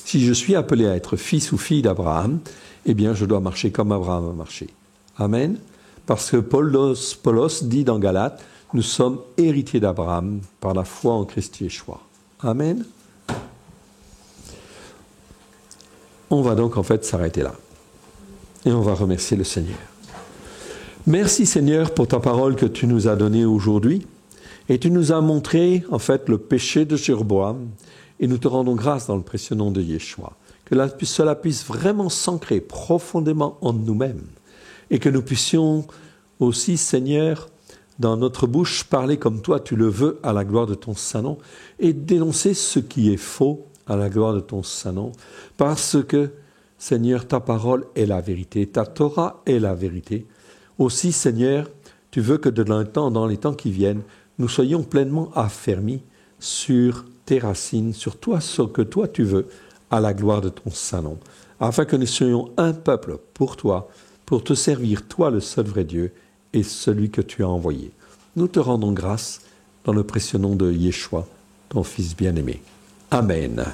A: Si je suis appelé à être fils ou fille d'Abraham, eh bien je dois marcher comme Abraham a marché. Amen. Parce que Paulos dit dans Galates, nous sommes héritiers d'Abraham par la foi en Christ Yeshua. Amen. On va donc en fait s'arrêter là. Et on va remercier le Seigneur. Merci Seigneur pour ta parole que tu nous as donnée aujourd'hui. Et tu nous as montré en fait le péché de Jéroboam. Et nous te rendons grâce dans le précieux nom de Yeshua. Que cela puisse vraiment s'ancrer profondément en nous-mêmes. Et que nous puissions aussi, Seigneur, dans notre bouche, parler comme toi tu le veux à la gloire de ton Saint-Nom. Et dénoncer ce qui est faux à la gloire de ton Saint-Nom. Parce que, Seigneur, ta parole est la vérité. Ta Torah est la vérité. Aussi, Seigneur, tu veux que dans les temps qui viennent, nous soyons pleinement affermis sur tes racines, sur toi, ce que toi tu veux, à la gloire de ton Saint-Nom, afin que nous soyons un peuple pour toi, pour te servir, toi le seul vrai Dieu, et celui que tu as envoyé. Nous te rendons grâce dans le précieux nom de Yeshua, ton Fils bien-aimé. Amen.